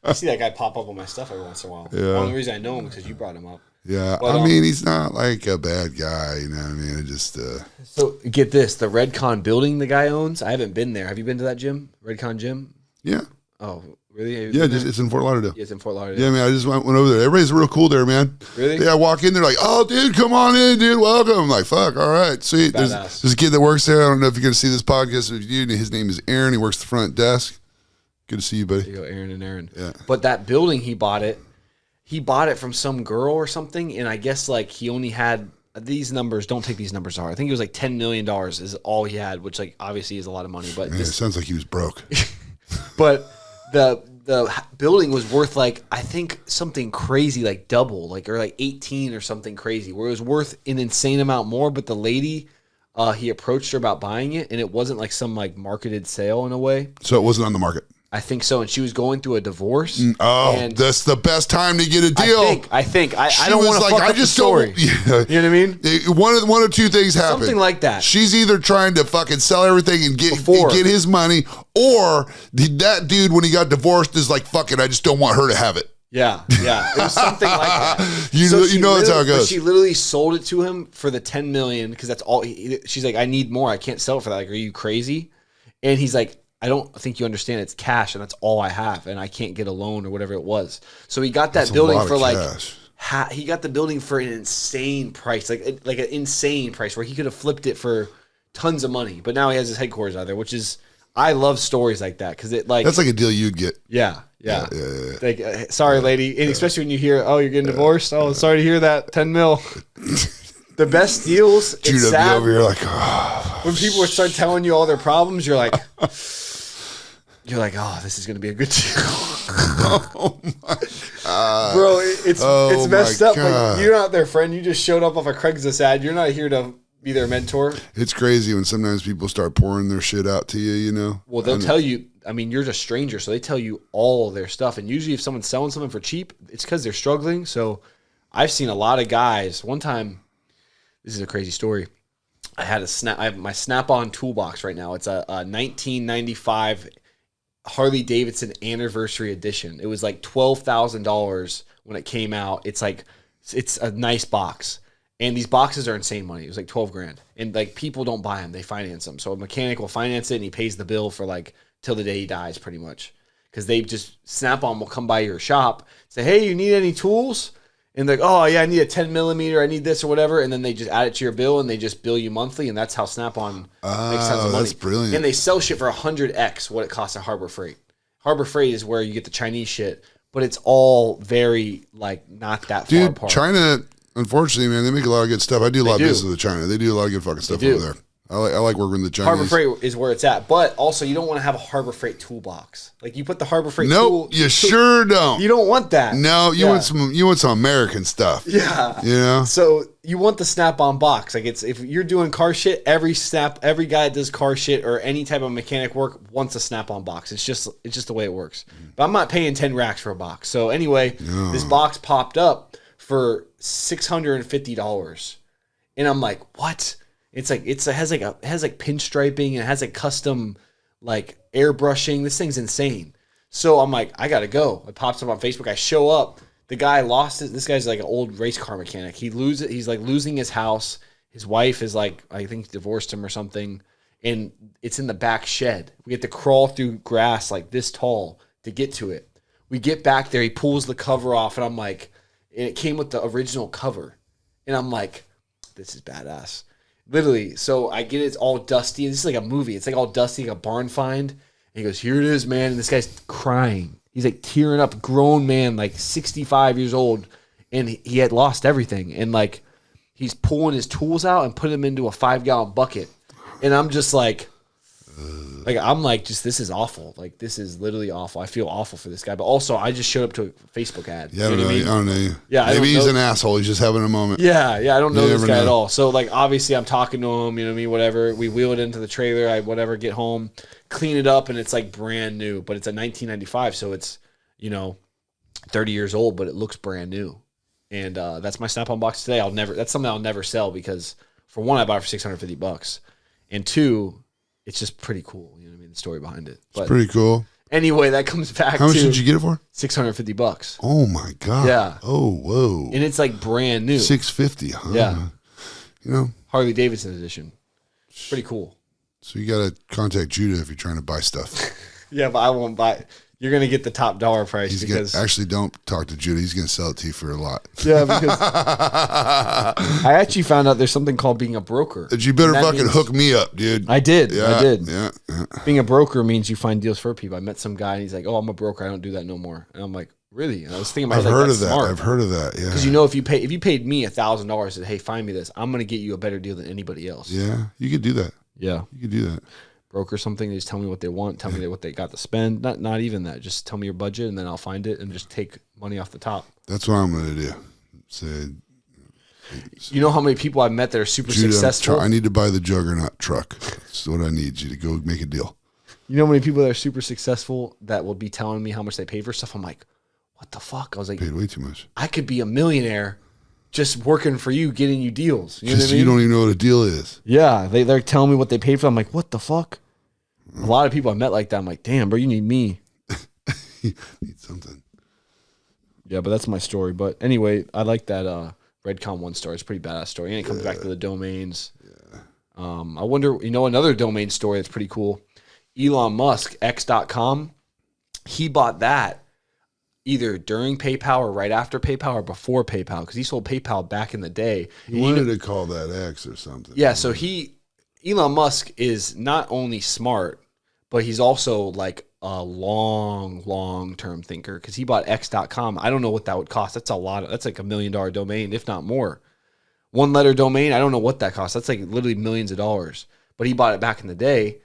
I see that guy pop up on my stuff every once in a while. Yeah. The only reason I know him is because you brought him up. Yeah, but, I mean, he's not like a bad guy, you know what I mean? It just... So, get this. The Redcon building the guy owns, I haven't been there. Have you been to that gym? Redcon gym? Yeah. Oh, really? Yeah, it's in Fort Lauderdale. Yeah, it's in Fort Lauderdale. Yeah, man, I just went over there. Everybody's real cool there, man. Really? Yeah, I walk in, they're like, oh, dude, come on in, dude, welcome. I'm like, fuck, all right, sweet. There's a kid that works there. I don't know if you're going to see this podcast with you. His name is Aaron. He works the front desk. Good to see you, buddy. There you go, Aaron and Aaron. Yeah. But that building, he bought it from some girl or something, and I guess like he only had these numbers. Don't take these numbers hard. I think it was like $10 million is all he had, which like obviously is a lot of money. But man, it sounds like he was broke. But the building was worth like I think something crazy like double like or like 18 or something crazy where it was worth an insane amount more. But the lady, he approached her about buying it, and it wasn't like some like marketed sale in a way. So it wasn't on the market. I think so, and she was going through a divorce. Oh, that's the best time to get a deal. I don't want to fuck up the story. You know what I mean? One of two things happen. Something like that. She's either trying to fucking sell everything and get his money, or that dude, when he got divorced, is like, fuck it, I just don't want her to have it. Yeah. It was something like that. You know that's how it goes. She literally sold it to him for the $10 million because that's all. She's like, I need more. I can't sell it for that. Like, are you crazy? And he's like, I don't think you understand. It's cash, and that's all I have, and I can't get a loan or whatever it was. So he got that building for like he got the building for an insane price, like an insane price, where he could have flipped it for tons of money. But now he has his headquarters out there, which is I love stories like that because it like that's like a deal you'd get. Yeah. Like, sorry, lady, and especially when you hear, oh, you're getting divorced. Oh, sorry to hear that. 10 mil. The best deals. Judah it's sad. Be over here like, oh, when people start telling you all their problems, you're like, oh, this is gonna be a good deal. Oh my God. Bro, it's messed up. Like, you're not their friend. You just showed up off a Craigslist ad. You're not here to be their mentor. It's crazy when sometimes people start pouring their shit out to you. You know. Well, they'll tell you. I mean, you're just a stranger, so they tell you all their stuff. And usually, if someone's selling something for cheap, it's because they're struggling. So, I've seen a lot of guys. One time. This is a crazy story. I have my Snap-on toolbox right now. It's a 1995 Harley Davidson anniversary edition. It was like $12,000 when it came out. It's a nice box, and these boxes are insane money. It was like 12 grand, and like people don't buy them; they finance them. So a mechanic will finance it, and he pays the bill for like till the day he dies, pretty much, because they just Snap-on will come by your shop, say, "Hey, you need any tools?" And they're like, oh, yeah, I need a 10 millimeter. I need this or whatever. And then they just add it to your bill, and they just bill you monthly. And that's how Snap-on makes tons of money. That's brilliant. And they sell shit for 100x what it costs at Harbor Freight. Harbor Freight is where you get the Chinese shit, but it's all very, like, not that far apart. China, unfortunately, man, they make a lot of good stuff. I do a lot of business with China. They do a lot of good fucking stuff over there. I like working with the Chinese. Harbor Freight is where it's at, but also you don't want to have a Harbor Freight toolbox. Like you put the Harbor Freight. Nope, you sure don't. You don't want that. No, you want some American stuff. Yeah, you know. So you want the Snap-on box. Like if you're doing car shit, every guy that does car shit or any type of mechanic work wants a Snap-on box. It's just the way it works. But I'm not paying 10 racks for a box. So anyway, this box popped up for $650, and I'm like, what? It's like it has like pinstriping, and it has like custom like airbrushing. This thing's insane. So I'm like, I gotta go. It pops up on Facebook. I show up. the guy lost this guy's like an old race car mechanic. He's like losing his house. His wife is like, I think, divorced him or something. And it's in the back shed. We have to crawl through grass like this tall to get to it. We get back there. He pulls the cover off. And I'm like, and it came with the original cover. And I'm like, this is badass. Literally. So I get it. It's all dusty. This is like a movie. It's like all dusty, like a barn find. And he goes, here it is, man. And this guy's crying. He's like tearing up, grown man, like 65 years old. And he had lost everything. And like, he's pulling his tools out and putting them into a 5-gallon bucket. And I'm just like this is awful. Like, this is literally awful. I feel awful for this guy. But also, I just showed up to a Facebook ad. Yeah, you know I don't know you. Yeah, maybe he's an asshole. He's just having a moment. Yeah, I don't know this guy at all. So, like, obviously, I'm talking to him, you know what I mean, whatever. We wheel it into the trailer. I, get home, clean it up, and it's, like, brand new. But it's a 1995, so it's, 30 years old, but it looks brand new. And that's my Snap-on box today. That's something I'll never sell because, for one, I bought it for $650. And two, it's just pretty cool. You know what I mean? The story behind it. But it's pretty cool. Anyway, that comes back How much did you get it for? $650. Oh my God. Yeah. Oh, whoa. And it's like brand new. $650, huh? Yeah. Harley Davidson edition. Pretty cool. So you got to contact Judah if you're trying to buy stuff. Yeah, but I won't buy it. You're going to get the top dollar price actually don't talk to Judah. He's going to sell it to you for a lot. Yeah, because I actually found out there's something called being a broker. You better fucking hook me up, dude. I did. Yeah, I did. Yeah. Being a broker means you find deals for people. I met some guy and he's like, "Oh, I'm a broker. I don't do that no more." And I'm like, "Really?" And I was thinking, I've heard of that. I've heard of that. Yeah. Because if you paid me $1,000, said, "Hey, find me this," I'm going to get you a better deal than anybody else. Yeah, you could do that. Yeah, you could do that. Broker something, they just tell me what they want, tell me what they got to spend. Not even that. Just tell me your budget and then I'll find it and just take money off the top. That's what I'm going to do. Say, you know how many people I've met that are super successful? I need to buy the Juggernaut truck. That's what I need you to go make a deal. You know how many people that are super successful that will be telling me how much they paid for stuff? I'm like, what the fuck? I was like, paid way too much. I could be a millionaire just working for you, getting you deals. You know what I mean? You don't even know what a deal is. Yeah, they're telling me what they paid for. I'm like, what the fuck? A lot of people I met like that. I'm like, damn, bro, you need me. You need something. Yeah, but that's my story. But anyway, I like that Redcon 1 story. It's a pretty badass story. And it comes back to the domains. Yeah. I wonder, another domain story that's pretty cool. Elon Musk, X.com, he bought that either during PayPal or right after PayPal or before PayPal because he sold PayPal back in the day. He wanted to call that X or something. Yeah, so Elon Musk is not only smart, but he's also like a long-term thinker because he bought X.com. I don't know what that would cost. That's that's like $1 million domain, if not more. 1-letter domain, I don't know what that costs. That's like literally millions of dollars. But he bought it back in the day,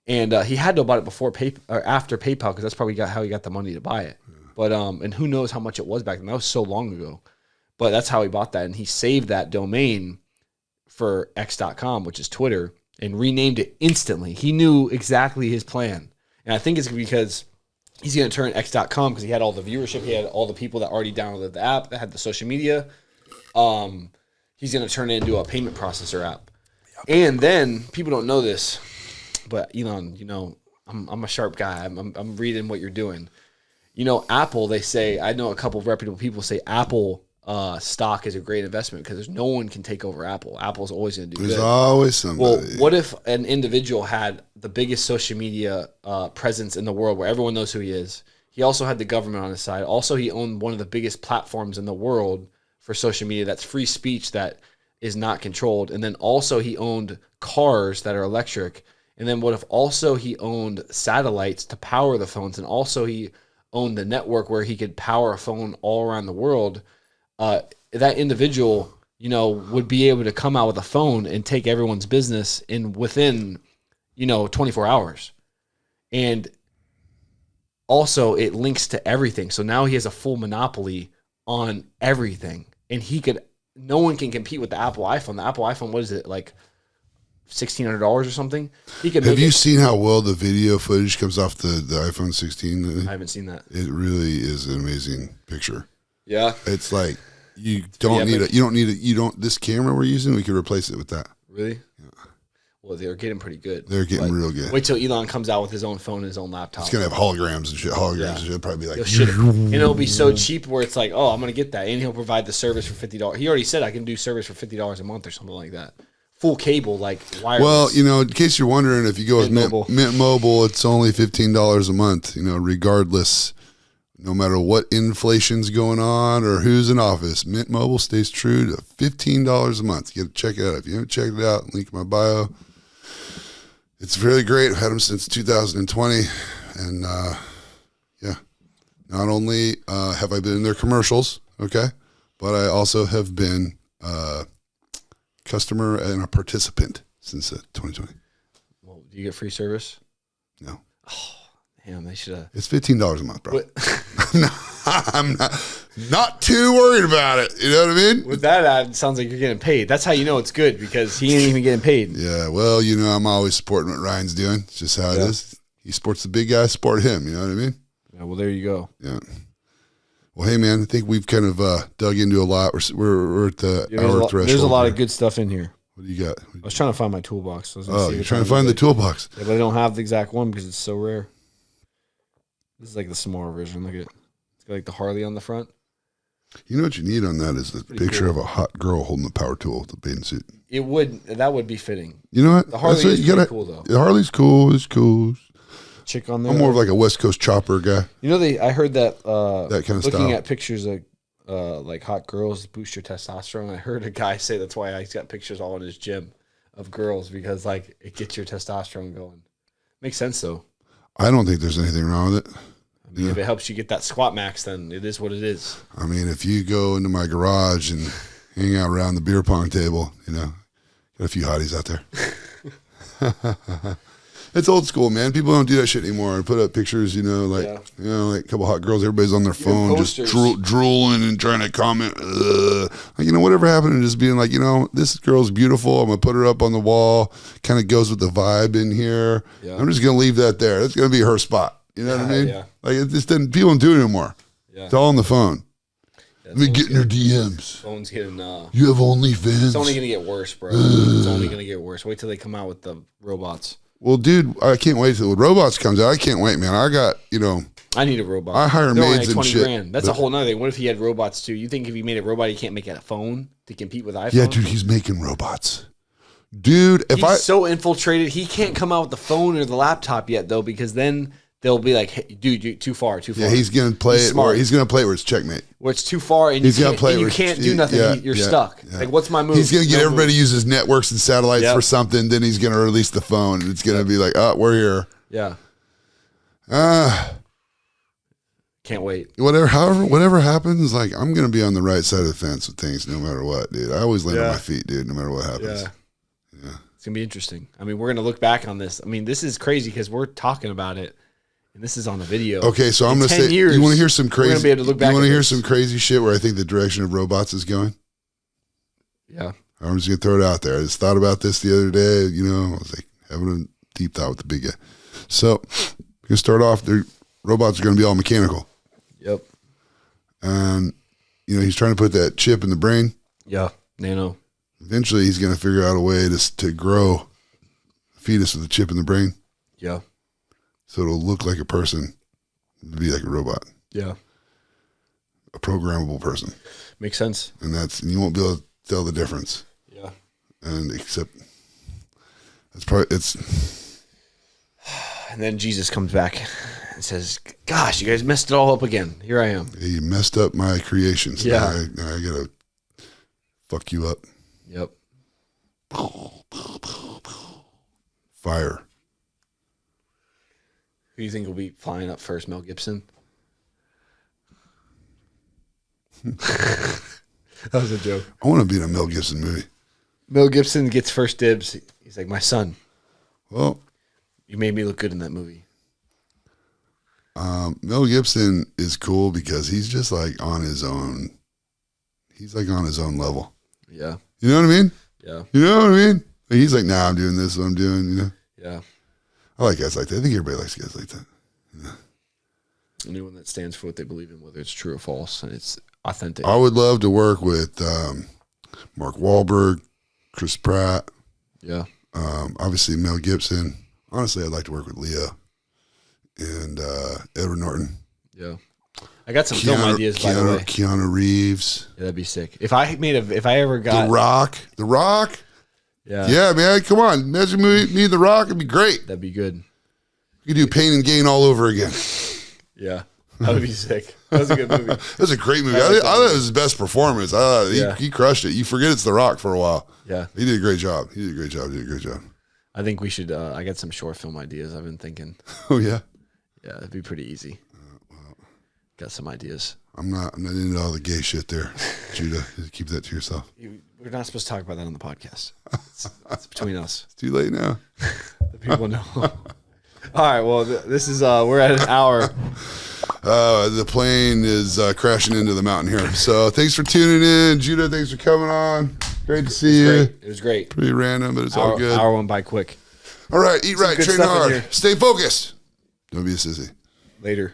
and he had to have bought it before or after PayPal because that's probably how he got the money to buy it. But and who knows how much it was back then? That was so long ago. But that's how he bought that, and he saved that domain for X.com, which is Twitter, and renamed it instantly. He knew exactly his plan. And I think it's because he's going to turn X.com because he had all the viewership. He had all the people that already downloaded the app, that had the social media. He's going to turn it into a payment processor app. Yep. And then, people don't know this, but Elon, I'm a sharp guy. I'm reading what you're doing. Apple, they say, I know a couple of reputable people say Apple stock is a great investment because no one can take over Apple. Apple's always going to do good. There's always somebody. Well, what if an individual had the biggest social media presence in the world where everyone knows who he is? He also had the government on his side. Also, he owned one of the biggest platforms in the world for social media that's free speech that is not controlled. And then also he owned cars that are electric. And then what if also he owned satellites to power the phones? And also he owned the network where he could power a phone all around the world. That individual, would be able to come out with a phone and take everyone's business within, 24 hours. And also it links to everything. So now he has a full monopoly on everything. And no one can compete with the Apple iPhone. The Apple iPhone, what is it, like $1,600 or something? Have you seen how well the video footage comes off the iPhone 16? I haven't seen that. It really is an amazing picture. Yeah. It's like this camera we're using, we could replace it with that. Really? Yeah. Well, they're getting pretty good. They're getting real good. Wait till Elon comes out with his own phone and his own laptop. It's gonna have holograms and shit. Holograms and shit. It'll probably be like, and it'll be so cheap where it's like, oh, I'm gonna get that, and he'll provide the service for $50. He already said I can do service for $50 a month or something like that. Full cable, like wireless. Well, you know, in case you're wondering, if you go with Mint Mobile, it's only $15 a month. You know, regardless, no matter what inflation's going on or who's in office, Mint Mobile stays true to $15 a month. You got to check it out. If you haven't checked it out, link in my bio. It's really great. I've had them since 2020, and yeah. Not only have I been in their commercials, okay, but I also have been customer and a participant since 2020. Well, do you get free service? No. Oh, damn, they should have. It's $15 a month, bro. I'm not too worried about it. You know what I mean? With that ad, it sounds like you're getting paid. That's how you know it's good, because he ain't even getting paid. Yeah, well, you know, I'm always supporting what Ryan's doing. It's just how it is. He supports the big guy, support him. You know what I mean? Yeah, well, there you go. Yeah. Well, hey, man, I think we've kind of dug into a lot. We're at the hour threshold. There's a lot of good stuff in here. What do you got? I was trying to find my toolbox. You're trying to find the toolbox. Yeah, but I don't have the exact one because it's so rare. This is like the smaller version. Look at it. It's got like the Harley on the front. You know what you need on that is the picture of a hot girl holding the power tool with the bathing suit. That would be fitting. You know what? The Harley is pretty cool, though. The Harley's cool. It's cool. Chick on there. I'm more of like a West Coast chopper guy. You know, I heard that that kind of looking style. at pictures of like hot girls boost your testosterone. I heard a guy say that's why he's got pictures all in his gym of girls, because like it gets your testosterone going. Makes sense though. I don't think there's anything wrong with it. I mean, if it helps you get that squat max, then it is what it is. I mean, if you go into my garage and hang out around the beer pong table, you know, got a few hotties out there. It's old school, man. People don't do that shit anymore. I put up pictures, you know, like a couple hot girls. Everybody's on their phone, just drooling and trying to comment. Like, you know, whatever happened to just being like, you know, this girl's beautiful. I'm gonna put her up on the wall. Kind of goes with the vibe in here. Yeah. I'm just gonna leave that there. That's gonna be her spot. You know what I mean? Yeah. Like it just didn't. People don't do it anymore. Yeah. It's all on the phone. Let me get in her DMs. Phone's getting. You have OnlyFans. It's only gonna get worse, bro. It's only gonna get worse. Wait till they come out with the robots. Well, dude, I can't wait till the robots comes out. I can't wait, man. I got, you know. I need a robot. I hire maids and shit. $20,000. That's a whole nother thing. What if he had robots too? You think if he made a robot, he can't make it a phone to compete with iPhone? Yeah, dude, he's making robots. Dude, he's so infiltrated, he can't come out with the phone or the laptop yet, though, because then they'll be like, hey, dude, you're too far. Yeah, he's gonna play it. Or he's gonna play it where it's checkmate. Where it's too far, and you can't do nothing. You're stuck. Yeah. Like, what's my move? He's gonna get everybody to use his networks and satellites for something. Then he's gonna release the phone, and it's gonna be like, oh, we're here. Yeah. Can't wait. Whatever happens, like I'm gonna be on the right side of the fence with things, no matter what, dude. I always land on my feet, dude, no matter what happens. Yeah. It's gonna be interesting. I mean, we're gonna look back on this. I mean, this is crazy because we're talking about it. And this is on the video. Okay, so I'm going to say, you want to hear some crazy? We're gonna be able to look back. You want to hear some crazy shit where I think the direction of robots is going? Yeah. I'm just going to throw it out there. I just thought about this the other day. You know, I was like having a deep thought with the big guy. So we're going to start off. The robots are going to be all mechanical. Yep. And you know, he's trying to put that chip in the brain. Yeah, nano. Eventually, he's going to figure out a way to grow a fetus with a chip in the brain. Yeah. So it'll look like a person, be like a robot. Yeah. A programmable person. Makes sense. And you won't be able to tell the difference. Yeah. And except and then Jesus comes back and says, gosh, you guys messed it all up again. Here I am. Yeah, you messed up my creations. Yeah. Now I gotta fuck you up. Yep. Fire. Who do you think will be flying up first, Mel Gibson? That was a joke. I want to be in a Mel Gibson movie. Mel Gibson gets first dibs. He's like, my son. Well, you made me look good in that movie. Mel Gibson is cool because he's just like on his own. He's like on his own level. Yeah. You know what I mean? Yeah. You know what I mean? He's like, nah, I'm doing this. What I'm doing. You know? Yeah. I like guys like that. I think everybody likes guys like that. Yeah. Anyone that stands for what they believe in, whether it's true or false, and it's authentic. I would love to work with Mark Wahlberg, Chris Pratt. Yeah. Obviously, Mel Gibson. Honestly, I'd like to work with Leo and Edward Norton. Yeah. I got some film ideas, by the way. Keanu Reeves. Yeah, that'd be sick. If I ever got The Rock. Yeah. Yeah, man. Come on. Imagine me and The Rock. It'd be great. That'd be good. You could do Pain and Gain all over again. Yeah. That would be sick. That was a good movie. That was a great movie. I thought it was his best performance. I thought he crushed it. You forget it's The Rock for a while. Yeah. He did a great job. I think we should, I got some short film ideas I've been thinking. Oh, yeah? Yeah, it'd be pretty easy. Got some ideas. I'm not into all the gay shit there, Judah. Keep that to yourself. We're not supposed to talk about that on the podcast. It's between us. It's too late now. The people know. All right. Well, this is we're at an hour. The plane is crashing into the mountain here. So thanks for tuning in, Judah. Thanks for coming on. Great to see you. It was great. Pretty random, but it's all good. Hour went by quick. All right. Eat right. Train hard. Stay focused. Don't be a sissy. Later.